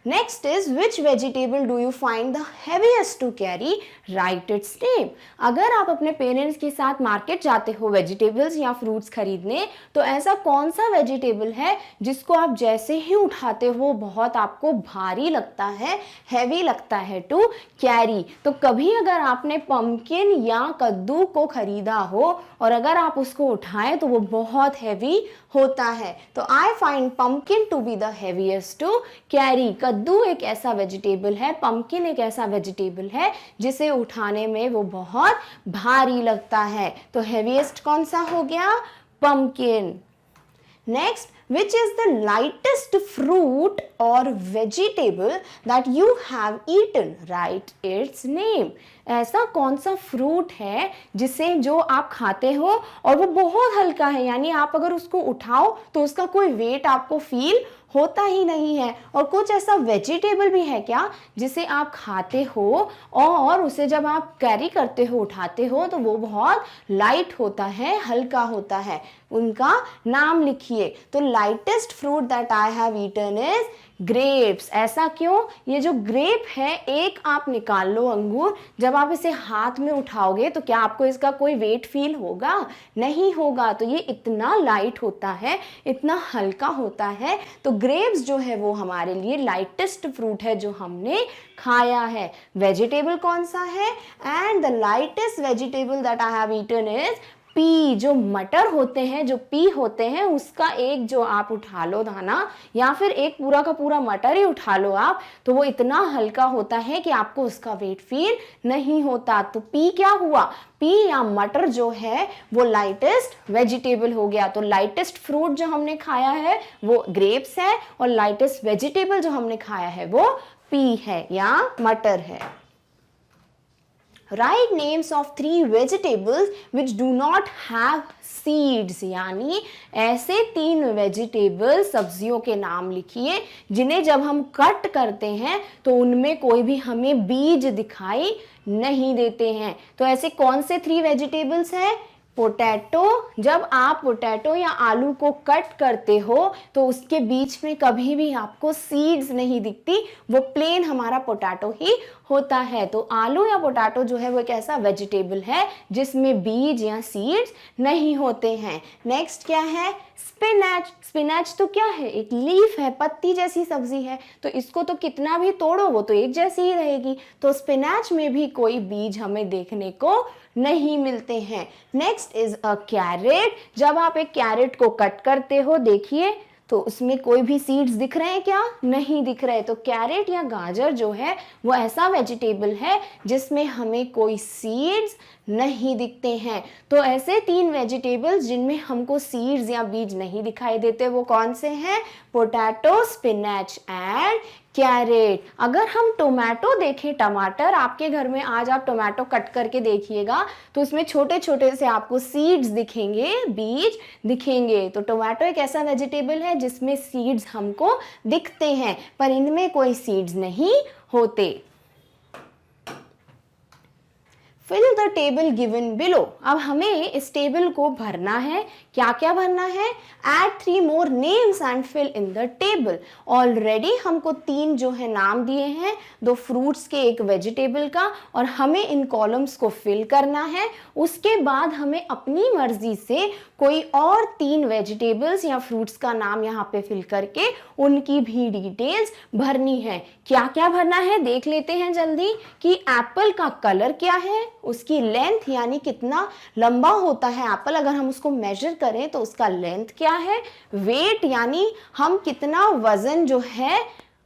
Next is, which vegetable do you find the heaviest to carry? Write its name. अगर आप अपने पेरेंट्स के साथ मार्केट जाते हो वेजिटेबल्स या फ्रूट्स खरीदने, तो ऐसा कौन सा वेजिटेबल है जिसको आप जैसे ही उठाते हो बहुत आपको भारी लगता है, हैवी लगता है टू कैरी। तो कभी अगर आपने पम्पकिन या कद्दू को खरीदा हो और अगर आप उसको उठाएं तो वो बहुत हैवी होता है, तो I find pumpkin to be the heaviest to carry. कद्दू एक ऐसा वेजिटेबल है, पम्पकिन एक ऐसा वेजिटेबल है जिसे उठाने में वो बहुत भारी लगता है, तो हेवीएस्ट कौन सा हो गया, pumpkin. Next, which is the lightest fruit or vegetable that you have eaten? Write its name. ऐसा कौन सा फ्रूट है जिसे जो आप खाते हो और वो बहुत हल्का है, यानी आप अगर उसको उठाओ तो उसका कोई वेट आपको फील होता ही नहीं है। और कुछ ऐसा वेजिटेबल भी है क्या जिसे आप खाते हो और उसे जब आप कैरी करते हो, उठाते हो, तो वो बहुत लाइट होता है, हल्का होता है, उनका नाम लिखिए। तो lightest fruit that I have eaten is grapes. ऐसा क्यों, ये जो ग्रेप है, एक आप निकाल लो अंगूर, जब आप इसे हाथ में उठाओगे तो क्या आपको इसका कोई वेट फील होगा, नहीं होगा, तो ये इतना लाइट होता है, इतना हल्का होता है। तो ग्रेप्स जो है वो हमारे लिए लाइटेस्ट फ्रूट है जो हमने खाया है। वेजिटेबल कौन सा है, and the lightest vegetable that I have eaten is pea. जो मटर होते हैं, जो पी होते हैं, उसका एक जो आप उठा लो दाना या फिर एक पूरा का पूरा मटर ही उठा लो आप, तो वो इतना हल्का होता है कि आपको उसका वेट फील नहीं होता। तो पी क्या हुआ, पी या मटर जो है वो लाइटेस्ट वेजिटेबल हो गया। तो लाइटेस्ट फ्रूट जो हमने खाया है वो ग्रेप्स है और लाइटेस्ट वेजिटेबल जो हमने खाया है वो पी है या मटर है। Write names of 3 vegetables which do not have seeds, यानी ऐसे 3 वेजिटेबल, सब्जियों के नाम लिखिए जिन्हें जब हम कट करते हैं तो उनमें कोई भी हमें बीज दिखाई नहीं देते हैं। तो ऐसे कौन से 3 वेजिटेबल्स हैं, पोटैटो। जब आप पोटैटो या आलू को कट करते हो तो उसके बीच में कभी भी आपको सीड्स नहीं दिखती, वो प्लेन हमारा पोटैटो ही होता है। तो आलू या पोटैटो जो है वो एक ऐसा वेजिटेबल है जिसमें बीज या सीड्स नहीं होते हैं। नेक्स्ट क्या है, स्पिनच। स्पिनच तो क्या है, एक लीफ है, पत्ती जैसी सब्जी है, तो इसको तो कितना भी तोड़ो वो तो एक जैसी ही रहेगी। तो स्पिनच में भी कोई बीज हमें देखने को नहीं मिलते हैं। Next is a carrot. जब आप एक कैरेट को कट करते हो, देखिए तो उसमें कोई भी सीड्स दिख रहे हैं क्या? नहीं दिख रहे। तो कैरेट या गाजर जो है वो ऐसा वेजिटेबल है जिसमें हमें कोई सीड्स नहीं दिखते हैं। तो ऐसे 3 वेजिटेबल्स जिनमें हमको सीड्स या बीज नहीं दिखाई देते वो कौन से हैं? Potato, spinach and carrot. अगर हम टोमेटो देखें, टमाटर, आपके घर में आज आप टोमेटो कट करके देखिएगा तो उसमें छोटे छोटे से आपको सीड्स दिखेंगे, बीज दिखेंगे। तो टोमेटो एक ऐसा वेजिटेबल है जिसमें सीड्स हमको दिखते हैं पर इनमें कोई सीड्स नहीं होते। Fill the table given below. अब हमें इस टेबल को भरना है। क्या क्या भरना है? Add 3 more names and fill in the table. Already हमको 3 जो है नाम दिए हैं, 2 फ्रूट्स के, 1 वेजिटेबल का, और हमें इन कॉलम्स को फिल करना है। उसके बाद हमें अपनी मर्जी से कोई और 3 वेजिटेबल्स या फ्रूट्स का नाम यहाँ पे फिल करके उनकी भी डिटेल्स भरनी है। क्या क्या भरना है देख लेते हैं जल्दी कि एप्पल का कलर क्या है, उसकी लेंथ यानी कितना लंबा होता है एप्पल, अगर हम उसको मेजर करें तो उसका लेंथ क्या है, वेट यानी हम कितना वजन जो है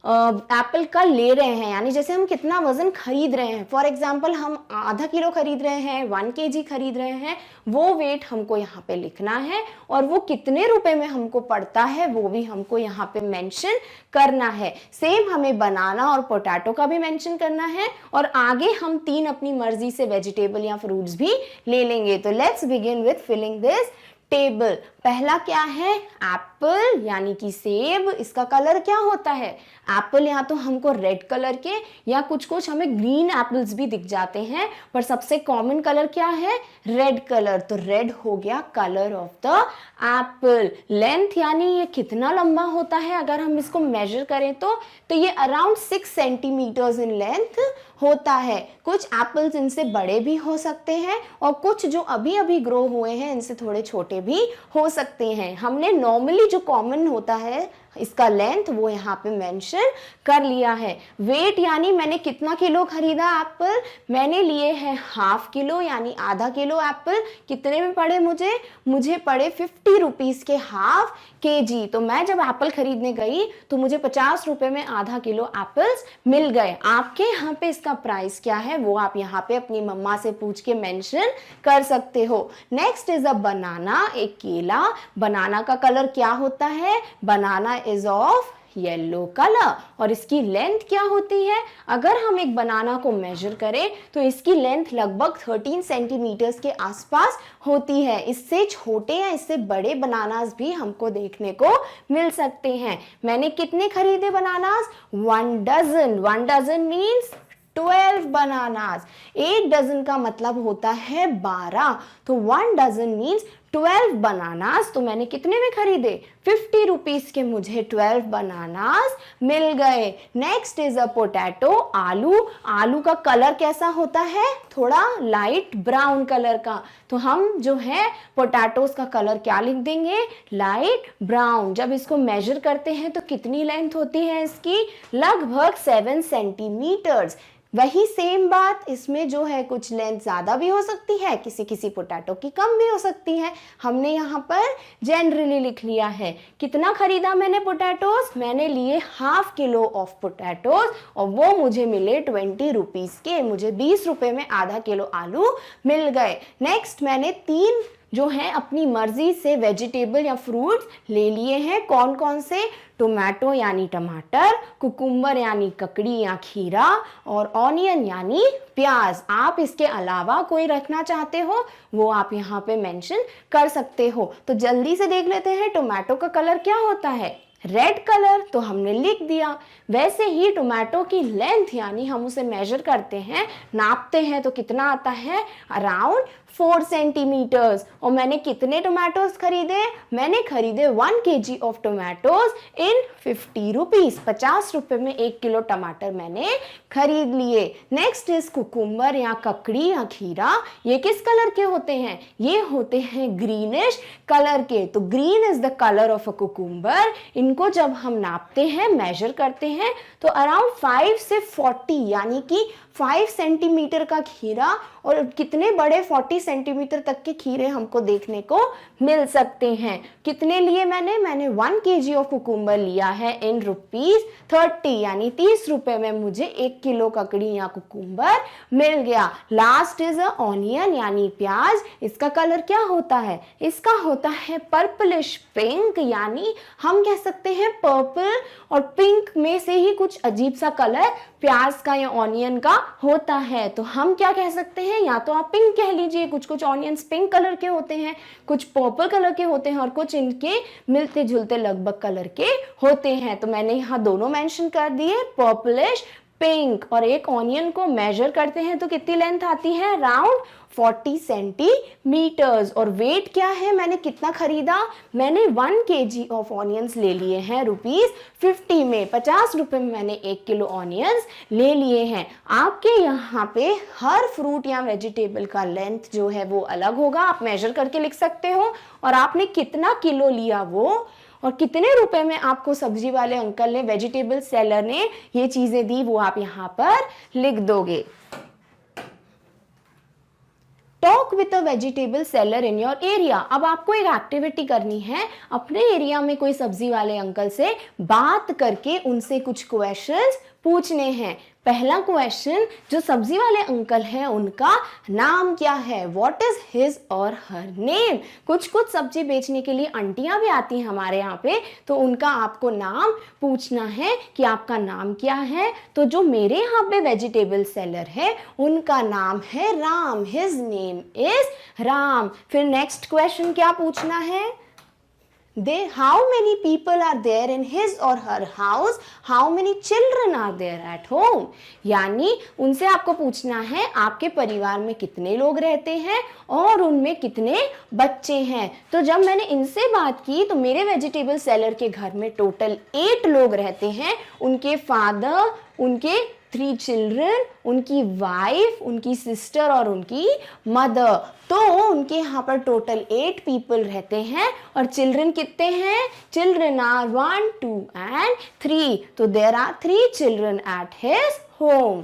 एप्पल का ले रहे हैं, यानी जैसे हम कितना वजन खरीद रहे हैं। फॉर एग्जाम्पल हम आधा किलो खरीद रहे हैं, 1 kg खरीद रहे हैं, वो वेट हमको यहाँ पे लिखना है और वो कितने रुपए में हमको पड़ता है वो भी हमको यहाँ पे मेंशन करना है। सेम हमें बनाना और पोटैटो का भी मेंशन करना है और आगे हम 3 अपनी मर्जी से वेजिटेबल या फ्रूट्स भी ले लेंगे। तो let's begin with filling this table. पहला क्या है? एप्पल यानी कि सेब। इसका कलर क्या होता है? एप्पल या तो हमको रेड कलर के या कुछ कुछ हमें ग्रीन एप्पल्स भी दिख जाते हैं, पर सबसे कॉमन कलर क्या है? Red colour. तो रेड हो गया colour of the Apple. Length यानी ये कितना लंबा होता है, अगर हम इसको मेजर करें तो ये अराउंड 6 सेंटीमीटर्स इन लेंथ होता है। कुछ एप्पल्स इनसे बड़े भी हो सकते हैं और कुछ जो अभी अभी ग्रो हुए हैं इनसे थोड़े छोटे भी हो सकते हैं। हमने नॉर्मली जो कॉमन होता है इसका लेंथ वो यहाँ पे मेंशन कर लिया है। वेट यानी मैंने कितना किलो खरीदा एप्पल, मैंने लिए हैं 1/2 किलो यानी आधा किलो एप्पल। कितने में पड़े मुझे पड़े 50 रुपीज़ के 1/2 kg। तो मैं जब एप्पल खरीदने गई तो मुझे 50 रुपए में आधा किलो एप्पल्स मिल गए। आपके यहाँ पे इसका प्राइस क्या है वो आप यहाँ पे अपनी मम्मा से पूछ के मेंशन कर सकते हो। नेक्स्ट इज अ बनाना, एक केला। बनाना का कलर क्या होता है? बनाना इज ऑफ येलो कलर। और इसकी लेंथ क्या होती है? अगर हम एक बनाना को मेजर करें तो इसकी लेंथ लगभग 13 सेंटीमीटर्स के आसपास होती है। इससे छोटे या इससे बड़े बनानास भी हमको देखने को मिल सकते हैं। मैंने कितने खरीदे bananas? 1 dozen. 1 dozen means 12 bananas. 1 dozen का मतलब होता है 12, तो 1 डजन मीन्स 12 बनानास। तो मैंने कितने में खरीदे? 50 रुपीज के मुझे 12 बनानास मिल गए। नेक्स्ट इज अ पोटैटो, आलू। आलू का कलर कैसा होता है? थोड़ा लाइट ब्राउन कलर का। तो हम जो है पोटैटोस का कलर क्या लिख देंगे? Light brown. जब इसको मेजर करते हैं तो कितनी लेंथ होती है इसकी? लगभग 7 सेंटीमीटर्स। वही सेम बात इसमें जो है कुछ लेंथ ज़्यादा भी हो सकती है, किसी पोटैटो की कम भी हो सकती है। हमने यहाँ पर जनरली लिख लिया है। कितना खरीदा मैंने पोटैटोस? मैंने लिए 1/2 किलो ऑफ पोटैटोस और वो मुझे मिले 20 रुपीज़ के। मुझे 20 रुपए में आधा किलो आलू मिल गए। नेक्स्ट मैंने 3 जो है अपनी मर्जी से वेजिटेबल या फ्रूट्स ले लिए हैं। कौन कौन से? टोमेटो यानी टमाटर, कुकुम्बर यानी ककड़ी या खीरा, और ऑनियन यानी प्याज। आप इसके अलावा कोई रखना चाहते हो वो आप यहाँ पे मेंशन कर सकते हो। तो जल्दी से देख लेते हैं टोमेटो का कलर क्या होता है? Red colour. तो हमने लिख दिया। वैसे ही टोमेटो की लेंथ यानी हम उसे मेजर करते हैं, नापते हैं तो कितना आता है? Around 4 centimetres. और मैंने कितने टोमेटोज खरीदे? मैंने खरीदे 1 kg of tomatoes in 50 rupees. 50 रुपए में 1 किलो टमाटर मैंने खरीद लिए। नेक्स्ट इज कुकुम्बर या ककड़ी या खीरा। ये किस कलर के होते हैं? ये होते हैं ग्रीनिश कलर के। तो green is the colour of a cucumber. इनको जब हम नापते हैं, मेजर करते हैं तो अराउंड 5 से 40 यानी कि 5 सेंटीमीटर का खीरा और कितने बड़े 40 सेंटीमीटर तक के खीरे हमको देखने को मिल सकते हैं। कितने लिए मैंने 1 kg ऑफ कुकुम्बर लिया है इन ₹30, यानी 30 रुपए में मुझे 1 किलो ककड़ी या कुकुम्बर मिल गया। लास्ट इज अ ऑनियन यानी प्याज। इसका कलर क्या होता है? इसका होता है पर्पलिश पिंक, यानी हम कह सकते हैं पर्पल और पिंक में से ही कुछ अजीब सा कलर प्याज का या ऑनियन का होता है। तो हम क्या कह सकते हैं, या तो आप पिंक कह लीजिए, कुछ ऑनियंस पिंक कलर के होते हैं, कुछ पर्पल कलर के होते हैं और कुछ इनके मिलते जुलते लगभग कलर के होते हैं। तो मैंने यहाँ दोनों मेंशन कर दिए, पर्पलिश पिंक। और एक ऑनियन को मेजर करते हैं तो कितनी लेंथ आती है? Around 40 centimetres. और वेट क्या है, मैंने कितना खरीदा? मैंने 1 kg ऑफ ऑनियंस ले लिए हैं ₹50 में। 50 रुपए में मैंने 1 किलो ऑनियंस ले लिए हैं। आपके यहाँ पे हर फ्रूट या वेजिटेबल का लेंथ जो है वो अलग होगा, आप मेजर करके लिख सकते हो। और आपने कितना किलो लिया वो और कितने रुपए में आपको सब्जी वाले अंकल ने, वेजिटेबल सेलर ने ये चीजें दी, वो आप यहाँ पर लिख दोगे। Talk with a vegetable seller in your area. अब आपको एक एक्टिविटी करनी है, अपने एरिया में कोई सब्जी वाले अंकल से बात करके उनसे कुछ क्वेश्चंस पूछने हैं। पहला क्वेश्चन, जो सब्जी वाले अंकल हैं उनका नाम क्या है? व्हाट इज हिज और हर नेम? कुछ सब्जी बेचने के लिए आंटियां भी आती हैं हमारे यहाँ पे, तो उनका आपको नाम पूछना है कि आपका नाम क्या है। तो जो मेरे यहाँ पे वेजिटेबल सेलर है उनका नाम है Ram, his name is Ram. फिर नेक्स्ट क्वेश्चन क्या पूछना है? How many people are there in his or her house? How many children are there at home? यानी उनसे आपको पूछना है आपके परिवार में कितने लोग रहते हैं और उनमें कितने बच्चे हैं। तो जब मैंने इनसे बात की तो मेरे वेजिटेबल सेलर के घर में टोटल 8 लोग रहते हैं। उनके फादर, उनके 3 चिल्ड्रन, उनकी वाइफ, उनकी सिस्टर और उनकी मदर। तो उनके यहाँ पर टोटल 8 पीपल रहते हैं। और चिल्ड्रन कितने हैं? Children are 1, 2 and 3। तो there are 3 children at his home.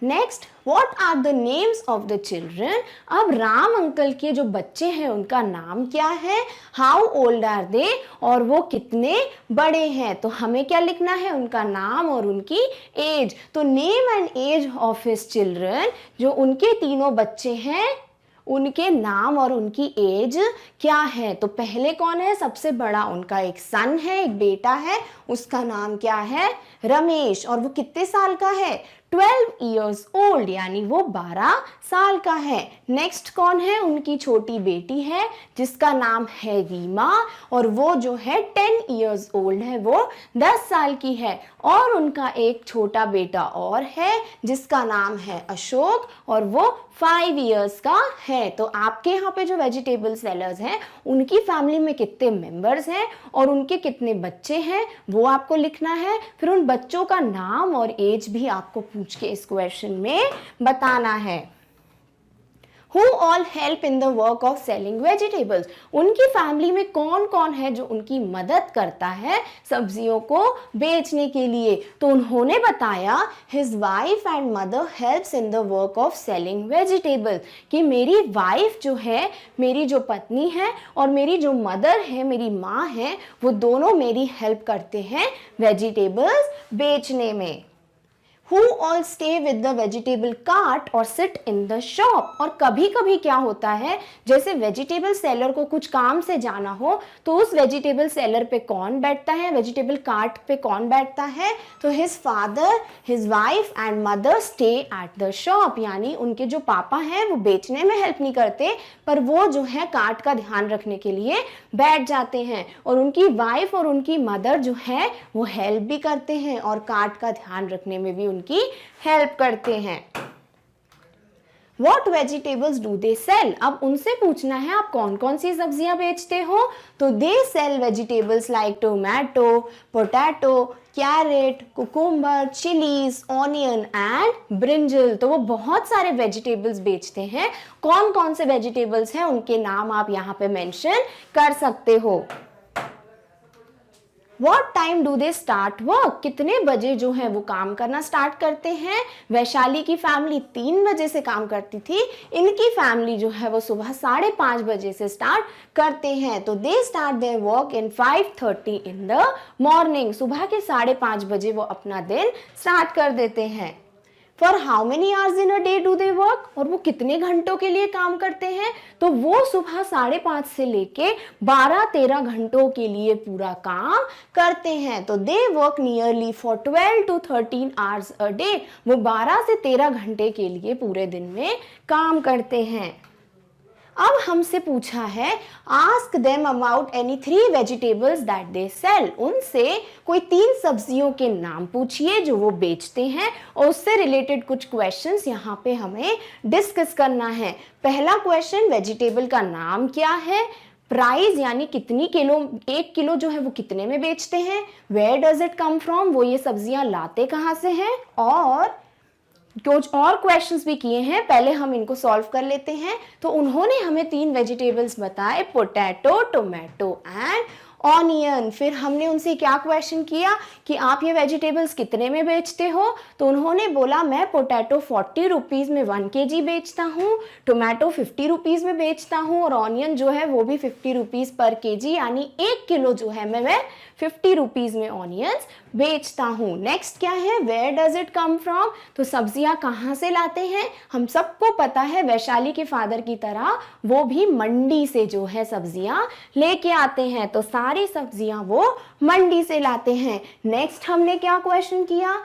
Next, what are the names of the children? अब राम अंकल के जो बच्चे हैं उनका नाम क्या है? How old are they? और वो कितने बड़े हैं? तो हमें क्या लिखना है? उनका नाम और उनकी एज। तो name and age of his children, जो उनके तीनों बच्चे हैं उनके नाम और उनकी एज क्या है? तो पहले कौन है? सबसे बड़ा उनका एक सन है, एक बेटा है, उसका नाम क्या है? रमेश। और वो कितने साल का है? 12 years old, यानी वो 12 साल का है। नेक्स्ट कौन है? उनकी छोटी बेटी है जिसका नाम है रीमा, और वो जो है 10 years old है, वो 10 साल की है। और उनका एक छोटा बेटा और है जिसका नाम है अशोक, और वो 5 years का है। तो आपके यहाँ पे जो वेजिटेबल सेलर्स हैं उनकी फैमिली में कितने मेंबर्स हैं और उनके कितने बच्चे हैं वो आपको लिखना है। फिर उन बच्चों का नाम और एज भी आपको पूछ के इस क्वेश्चन में बताना है। Who all help in the work of selling vegetables? उनकी फैमिली में कौन कौन है जो उनकी मदद करता है सब्जियों को बेचने के लिए? तो उन्होंने बताया his wife and mother helps in the work of selling vegetables, कि मेरी वाइफ जो है, मेरी जो पत्नी है और मेरी जो मदर है, मेरी माँ है, वो दोनों मेरी हेल्प करते हैं वेजिटेबल्स बेचने में। Who all stay with the vegetable cart or sit in the shop? और कभी कभी क्या होता है, जैसे वेजिटेबल सेलर को कुछ काम से जाना हो तो उस वेजिटेबल सेलर पे कौन बैठता है? वेजिटेबल कार्ट पे कौन बैठता है? तो his father, his wife and mother stay at the shop, यानी उनके जो पापा हैं वो बेचने में हेल्प नहीं करते, पर वो जो है कार्ट का ध्यान रखने के लिए बैठ जाते हैं। और उनकी वाइफ और उनकी मदर जो है वो हेल्प भी करते हैं और कार्ट का ध्यान रखने में भी की हेल्प करते हैं। What vegetables do they sell? अब उनसे पूछना है आप कौन कौन सी सब्जियां बेचते हो? तो they sell vegetables like tomato, potato, carrot, cucumber, chilies, onion and brinjal। तो वो बहुत सारे वेजिटेबल्स बेचते हैं। कौन कौन से वेजिटेबल्स हैं उनके नाम आप यहाँ पे मेंशन कर सकते हो। What time do they start work? कितने बजे जो है वो काम करना स्टार्ट करते हैं? वैशाली की फैमिली 3 बजे से काम करती थी, इनकी फैमिली जो है वो सुबह 5:30 बजे से स्टार्ट करते हैं। तो दे start their work in 5:30 in the morning. सुबह के 5:30 बजे वो अपना दिन स्टार्ट कर देते हैं। For how many hours in a day do they work? और वो कितने घंटों के लिए काम करते हैं? तो वो सुबह 5:30 से लेके 12-13 घंटों के लिए पूरा काम करते हैं। तो they work nearly for 12 to 13 hours a day. वो 12 से 13 घंटे के लिए पूरे दिन में काम करते हैं। अब हमसे पूछा है, ask them about any 3 vegetables that they sell. उनसे कोई 3 सब्जियों के नाम पूछिए जो वो बेचते हैं, और उससे रिलेटेड कुछ क्वेश्चंस यहाँ पे हमें डिस्कस करना है। पहला क्वेश्चन, वेजिटेबल का नाम क्या है? प्राइस यानी कितनी किलो, 1 किलो जो है वो कितने में बेचते हैं? Where does it come from? वो ये सब्जियां लाते कहाँ से हैं? और कुछ और क्वेश्चंस भी किए हैं, पहले हम इनको सॉल्व कर लेते हैं। तो उन्होंने हमें 3 वेजिटेबल्स बताए, पोटैटो, टोमेटो एंड ऑनियन। फिर हमने उनसे क्या क्वेश्चन किया कि आप ये वेजिटेबल्स कितने में बेचते हो? तो उन्होंने बोला मैं पोटैटो 40 रुपीज़ में 1 kg बेचता हूँ, टोमेटो 50 रुपीज़ में बेचता हूँ, और ऑनियन जो है वो भी 50 रुपीज़ पर kg, यानी 1 किलो जो है मैं 50 रुपीज़ में ऑनियंस बेचता हूँ। नेक्स्ट क्या है, where does it come from? तो सब्जियां कहाँ से लाते हैं? हम सबको पता है वैशाली के फादर की तरह वो भी मंडी से जो है सब्जियां लेके आते हैं। तो सारी सब्जियां वो मंडी से लाते हैं। नेक्स्ट हमने क्या क्वेश्चन किया,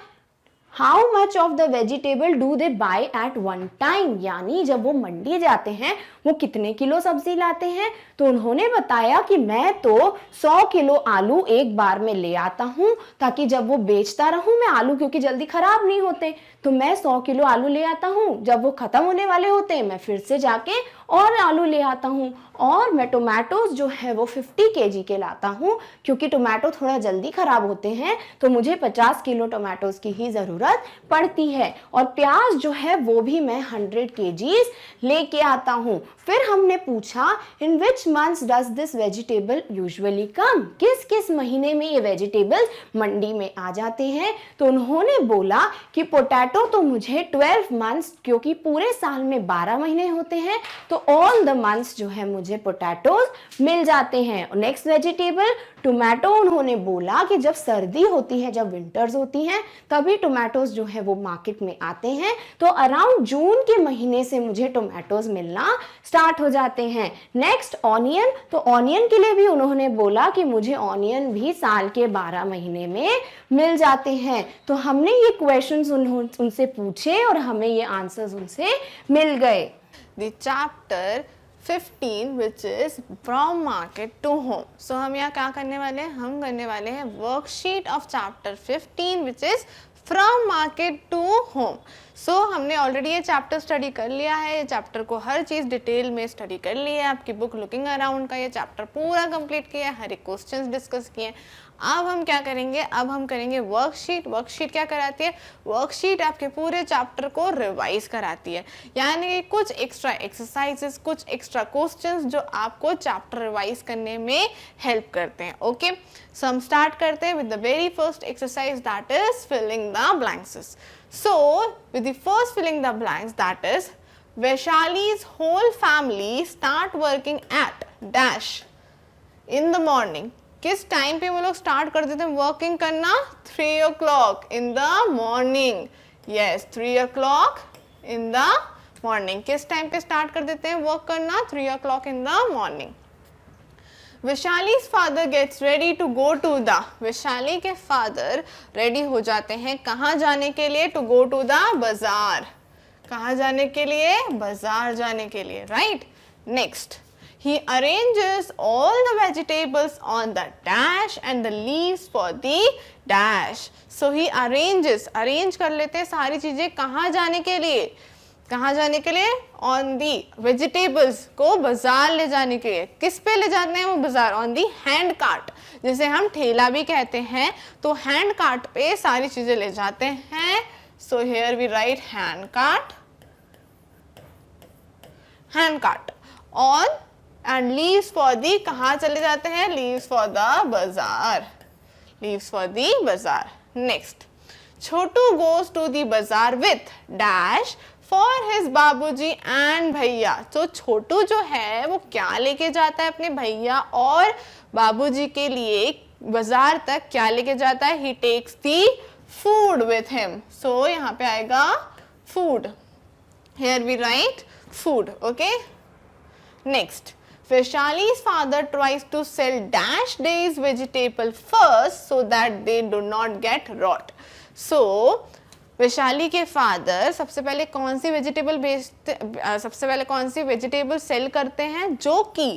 how much of the vegetable do they buy at one time? यानी जब वो मंडी जाते हैं वो कितने किलो सब्जी लाते हैं? तो उन्होंने बताया कि मैं तो 100 किलो आलू एक बार में ले आता हूँ, ताकि जब वो बेचता रहूँ मैं आलू, क्योंकि जल्दी खराब नहीं होते, तो मैं 100 किलो आलू ले आता हूँ। जब वो खत्म होने वाले होते हैं मैं फिर से जाके और आलू ले आता हूँ। और मैं टोमेटोज जो है वो 50 kg के लाता हूँ, क्योंकि टोमेटो थोड़ा जल्दी खराब होते हैं, तो मुझे 50 किलो टोमेटोज की ही ज़रूरत पड़ती है। और प्याज जो है वो भी मैं 100 kg लेके आता हूँ। फिर हमने पूछा, in which months does this vegetable usually come? किस किस महीने में ये वेजिटेबल्स मंडी में आ जाते हैं? तो उन्होंने बोला कि पोटैटो तो मुझे 12 मंथ्स, क्योंकि पूरे साल में 12 महीने होते हैं, तो ऑल द मंथ्स जो है मुझे पोटैटोज मिल जाते हैं। नेक्स्ट वेजिटेबल टोमेटो, उन्होंने बोला कि जब सर्दी होती है, जब विंटर्स होती हैं, तभी टोमेटोज जो है वो मार्केट में आते हैं। तो अराउंड जून के महीने से मुझे टोमेटोज मिलना स्टार्ट हो जाते हैं। नेक्स्ट ऑनियन, तो ऑनियन के लिए भी उन्होंने बोला कि मुझे ऑनियन भी साल के 12 महीने में मिल जाते हैं। तो हमने ये क्वेश्चंस उनसे पूछे और हमें ये आंसर्स उनसे मिल गए। The chapter 15 which is from market to home. So हम यहाँ क्या करने वाले हैं, हम करने वाले हैं worksheet of chapter 15 which is from market to home. So हमने ऑलरेडी ये चैप्टर स्टडी कर लिया है, ये चैप्टर को हर चीज़ डिटेल में स्टडी कर ली है। आपकी बुक लुकिंग अराउंड का ये चैप्टर पूरा कंप्लीट किया है, हर एक क्वेश्चंस डिस्कस किए हैं। अब हम क्या करेंगे, अब हम करेंगे वर्कशीट। वर्कशीट क्या कराती है, वर्कशीट आपके पूरे चैप्टर को रिवाइज कराती है, यानी कि कुछ एक्स्ट्रा एक्सरसाइजेस, कुछ एक्स्ट्रा क्वेश्चंस जो आपको चैप्टर रिवाइज करने में हेल्प करते हैं। ओके, सो हम स्टार्ट करते हैं with the very first exercise, that is filling the blanks. So, with the first filling the blanks, that is, Vaishali's whole family start working at dash in the morning. किस time पे वो लोग start कर देते हैं working करना? 3 o'clock in the morning. Yes, 3 o'clock in the morning. किस time पे स्टार्ट कर देते हैं वर्क करना? 3 o'clock in the morning. वैशाली's father gets ready to go to the, Vaishali के फादर रेडी हो जाते हैं कहाँ जाने के लिए? to go to the बाजार, कहाँ जाने के लिए? बाजार जाने के लिए, right. Next, he arranges all the vegetables on the dash and the leaves for the dash. so he arranges, arrange कर लेते हैं सारी चीजें कहाँ जाने के लिए? कहाँ जाने के लिए? ऑन दी, वेजिटेबल्स को बाजार ले जाने के लिए। किस पे ले जाते हैं वो बाजार? ऑन दी हैंड कार्ट, जिसे हम ठेला भी कहते हैं, तो हैंड कार्ट पे सारी चीजें ले जाते हैं। So here we write hand cart, hand cart on and leaves for the, कहाँ चले जाते हैं? Leaves for the bazaar, leaves for the bazaar. Next, Chotu goes to the bazaar with dash for his बाबूजी and भैया. तो छोटू जो है वो क्या लेके जाता है अपने भैया और बाबूजी के लिए बाजार तक क्या लेके जाता है? He takes the food with him. So यहाँ पे आएगा food. Here we write food. Okay. Next, Vaishali's father tries to sell dash days vegetable first so that they do not get rot. So Vaishali के father सबसे पहले कौन सी vegetable बेचते, सबसे पहले कौन सी वेजिटेबल सेल करते हैं जो कि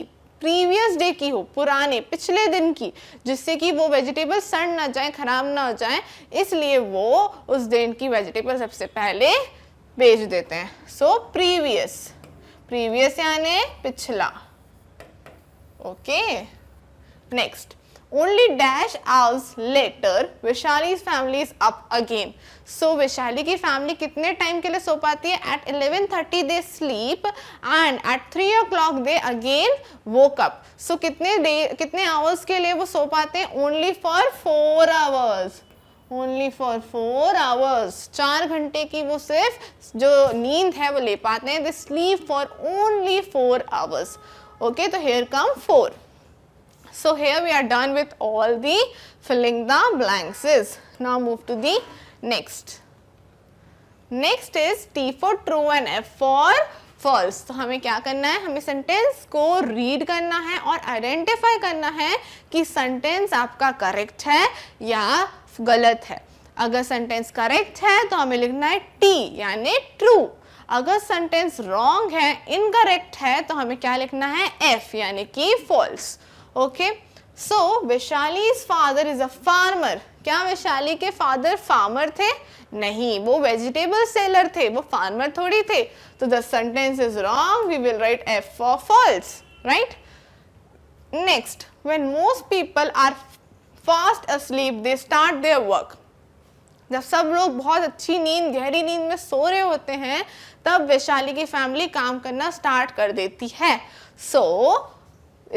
प्रीवियस डे की हो, पुराने पिछले दिन की, जिससे कि वो वेजिटेबल सड़ ना जाए, खराब ना हो जाए, इसलिए वो उस दिन की वेजिटेबल सबसे पहले बेच देते हैं. सो प्रीवियस, प्रीवियस यानी पिछला. Okay. Next, only dash hours later Vaishali's family is up again. So Vaishali की फैमिली कितने टाइम के लिए सो पाती है? At 11:30 they sleep and at 3 o'clock they again woke up. So कितने hours के लिए वो सो पाते हैं? Only for 4 hours. Only for 4 hours. 4 घंटे की वो सिर्फ जो नींद है वो ले पाते हैं. They sleep for only 4 hours. Okay, तो here come 4. So here we are done with all the filling the blanks. Now move to the next. Next is T for true and F for false. तो हमें क्या करना है? हमें sentence को read करना है और आइडेंटिफाई करना है कि सेंटेंस आपका करेक्ट है या गलत है. अगर सेंटेंस करेक्ट है तो हमें लिखना है T यानी ट्रू. अगर सेंटेंस रॉन्ग है, इनकरेक्ट है, तो हमें क्या लिखना है? F यानी कि false. Okay. So Vaishali's father is a farmer. क्या वैशाली के फादर फार्मर थे? नहीं, वो वेजिटेबल सेलर थे, वो फार्मर थोड़ी थे. तो the sentence is wrong. We will write F for false. Right. Next, when most people are fast asleep they start their work. जब सब लोग बहुत अच्छी नींद, गहरी नींद में सो रहे होते हैं, तब वैशाली की फैमिली काम करना स्टार्ट कर देती है. सो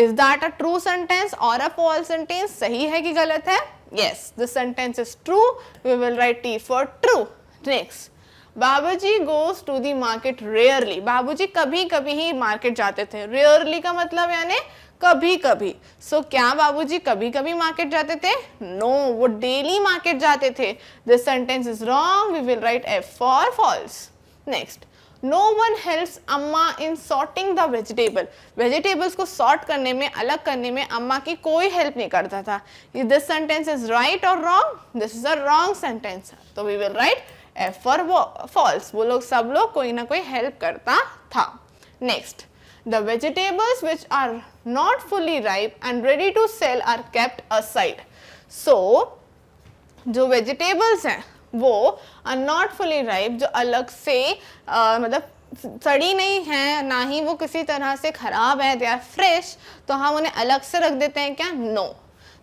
is that a true sentence or a false sentence? सही है कि गलत है? Yes, the sentence is true. We will write T for true. Next, बाबूजी goes to the market rarely. बाबूजी कभी कभी ही मार्केट जाते थे. Rarely का मतलब यानी कभी कभी. So क्या बाबूजी कभी कभी मार्केट जाते थे? No, वो डेली मार्केट जाते थे. This sentence is wrong. We will write F for false. Next, no one helps अम्मा in sorting the vegetable. Vegetables को sort करने में, अलग करने में अम्मा की कोई help नहीं करता था. This sentence is right or wrong? This is a wrong sentence. तो we will write F for false. वो लोग सब लोग कोई ना कोई help करता था. Next, the vegetables which are not fully ripe and ready to sell are kept aside. So जो vegetables हैं वो are not fully ripe, जो अलग से मतलब सड़ी नहीं है, ना ही वो किसी तरह से खराब है, they are fresh, तो हम उन्हें अलग से रख देते हैं क्या? No.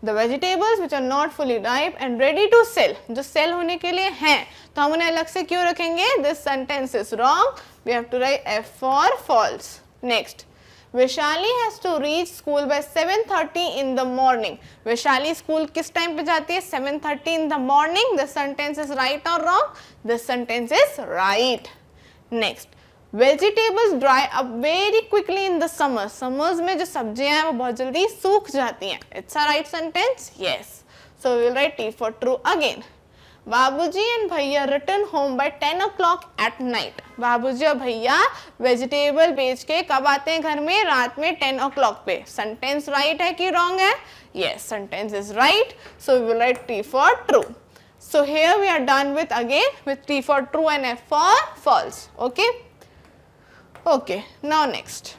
The vegetables which are not fully ripe and ready to sell, जो सेल होने के लिए हैं, तो हम उन्हें अलग से क्यों रखेंगे? This sentence is wrong. We have to write F for false. Next, Vaishali has to reach school by 7:30 in the morning. Vaishali school किस टाइम पे जाती है? 7:30 in the morning. The sentence is right or wrong? The sentence is right. Next, vegetables dry up very quickly in the summer. Summers में जो सब्जियां हैं वो बहुत जल्दी सूख जाती हैं. It's a right sentence? Yes. So we will write T for true again. Babuji and bhaiya return home by 10 o'clock at night. बाबूजी और भैया वेजिटेबल बेच के कब आते हैं घर में? रात में 10 o'clock पे. सेंटेंस राइट है कि रॉन्ग है? Yes, sentence is right. So we will write T for true. So here we are done with again with T for true and F for false. Okay. Okay. Now next.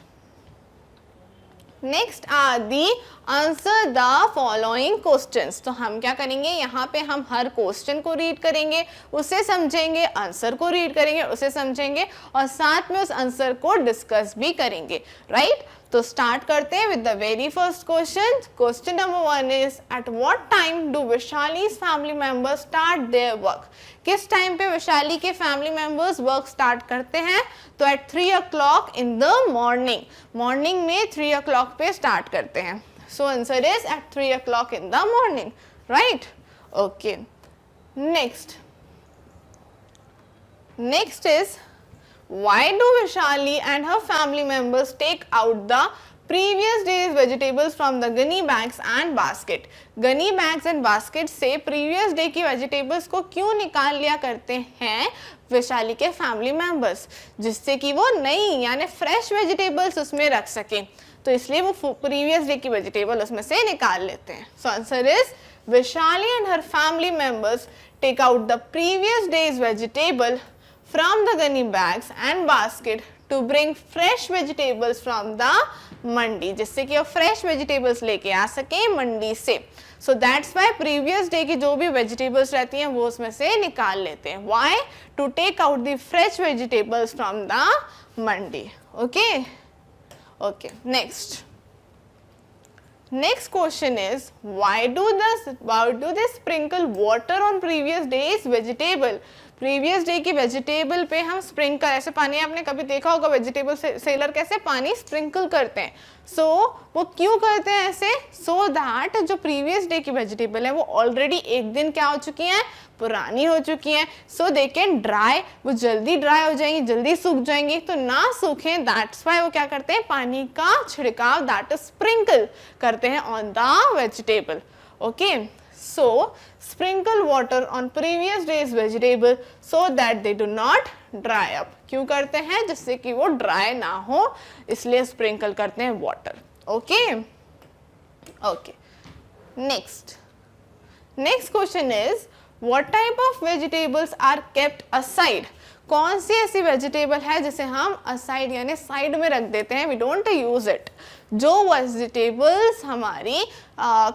Next are the answer the following questions. तो हम क्या करेंगे? यहाँ पे हम हर question को read करेंगे, उसे समझेंगे, आंसर को रीड करेंगे, उसे समझेंगे और साथ में उस आंसर को डिस्कस भी करेंगे. राइट? तो स्टार्ट करते हैं with the very first question. Question number 1 is at what time do Vaishali's family members start their work. किस टाइम पे वैशाली के फैमिली मेंबर्स वर्क स्टार्ट करते हैं? तो at 3 o'clock in the morning. Morning में 3 o'clock पे स्टार्ट करते हैं. So answer is at 3 o'clock in the morning. Right? Okay. Next is, why do Vishali and her family members take out the previous day's vegetables from the gunny bags and basket? gunny bags and basket से previous day की vegetables को क्यों निकाल लिया करते हैं वैशाली के family members, जिससे कि वो नई यानी फ्रेश वेजिटेबल्स उसमें रख सकें, तो इसलिए वो प्रीवियस डे की वेजिटेबल उसमें से निकाल लेते हैं. So answer is Vaishali and her family members take out the previous day's vegetable from the gunny bags and basket to bring fresh vegetables from the mandi, जिससे कि वो fresh vegetables लेके आ सके मंडी से. So that's why previous day की जो भी vegetables रहती हैं वो उसमें से निकाल लेते हैं. Why? To take out the fresh vegetables from the mandi. Okay? Okay. Next question is, why do they sprinkle water on previous day's vegetable? Previous day की वेजिटेबल पे हम स्प्रिंकल, ऐसे पानी आपने कभी देखा होगा वेजिटेबल सेलर कैसे पानी स्प्रिंकल करते हैं. सो वो क्यों करते हैं ऐसे? सो दैट जो प्रीवियस डे की वेजिटेबल है वो ऑलरेडी एक दिन क्या हो चुकी हैं, पुरानी हो चुकी हैं. सो दे कैन ड्राई, वो जल्दी ड्राई हो जाएंगी, जल्दी सूख जाएंगी. तो ना सूखें, दैट्स वाई वो क्या करते हैं, पानी का छिड़काव, दैट इज स्प्रिंकल करते हैं on the vegetable. Okay, so sprinkle water on previous day's vegetable so that they do not dry up. क्यों करते हैं? जिससे कि वो ड्राई ना हो, इसलिए स्प्रिंकल करते हैं water. Okay okay. Next question is, what type of vegetables are kept aside? कौन सी ऐसी वेजिटेबल है जिसे हम असाइड यानी साइड में रख देते हैं, वी डोंट यूज इट. जो वेजिटेबल्स हमारी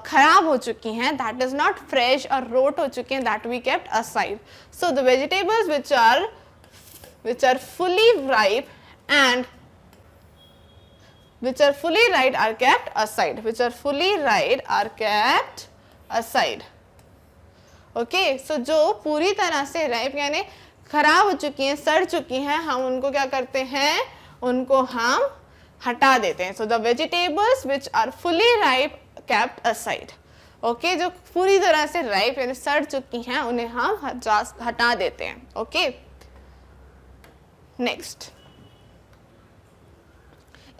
खराब हो चुकी हैं, दैट इज नॉट फ्रेश और रोट हो चुकी हैं, that we kept aside. So the vegetables which are fully ripe and which are fully ripe are kept aside. Which are fully ripe are kept aside. Okay, so जो पूरी तरह से ripe यानी खराब हो चुकी हैं, सड़ चुकी हैं, हम उनको क्या करते हैं, उनको हम हटा देते हैं. So the vegetables which are fully ripe kept aside. Okay, जो पूरी तरह से राइप यानी सड़ चुकी हैं उन्हें हम हटा देते हैं. Okay, next,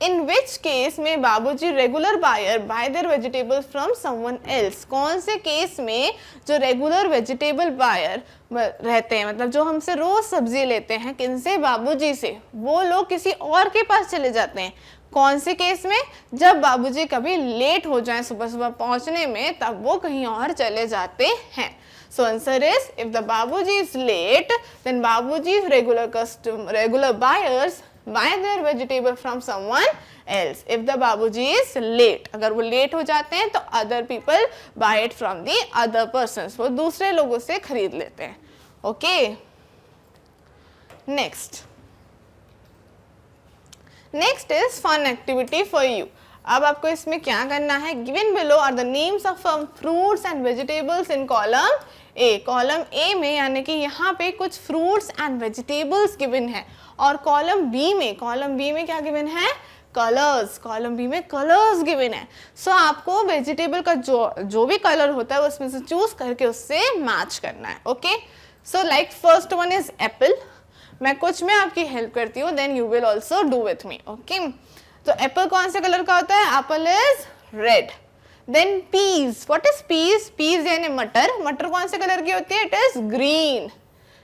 in which case में Babuji regular buyer buy their vegetables from someone else? कौन से केस में जो रेगुलर वेजिटेबल बायर रहते हैं, मतलब जो हमसे रोज सब्जी लेते हैं, किनसे? बाबूजी से, वो लोग किसी और के पास चले जाते हैं. कौन से केस में? जब बाबूजी कभी लेट हो जाए सुबह सुबह पहुंचने में, तब वो कहीं और चले जाते हैं. So answer is, if the babuji is late, then babuji's regular buyers buy their vegetable from someone else. If the babuji is late, अगर वो लेट हो जाते हैं तो other people buy it from the other persons. वो दूसरे लोगों से खरीद लेते हैं. Okay. Next is fun activity for you. अब आपको इसमें क्या करना है? Given below are the names of some fruits and vegetables in column A. Column A में यानी कि यहाँ पे कुछ fruits and vegetables given है, और कॉलम B में क्या given है? कलर्स. कॉलम B में कलर्स गिवन है. सो आपको वेजिटेबल का जो भी कलर होता है उसमें से चूज करके उससे मैच करना है. Okay, so like first one is apple. मैं कुछ में आपकी हेल्प करती हूँ, then you will also do with me. Okay, तो एप्पल कौन से कलर का होता है? Apple is red. Then peas. What is peas? Peas यानी मटर. मटर कौन से कलर की होती है? It is green.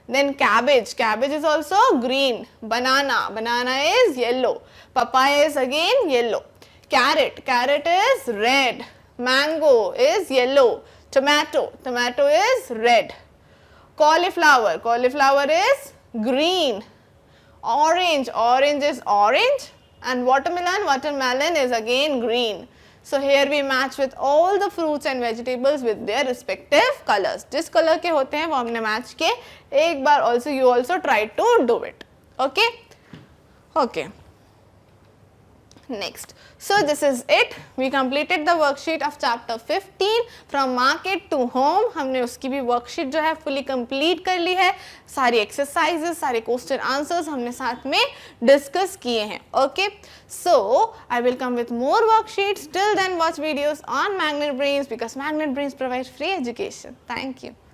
Then cabbage is also green. Banana is yellow. Papaya is again yellow. Carrot is red. Mango is yellow. Tomato is red. Cauliflower is green. Orange is orange. And watermelon is again green. So here we match with all the fruits and vegetables with their respective colors. जिस color के होते हैं वो हमने match किए. एक बार you also try to do it. Okay? Next, so this is it. We completed the worksheet of chapter 15 from market to home. हमने उसकी भी worksheet जो है fully complete कर ली है. सारी exercises, सारे question answers हमने साथ में discuss किए हैं. Okay, so I will come with more worksheets. Till then, watch videos on Magnet Brains because Magnet Brains provides free education. Thank you.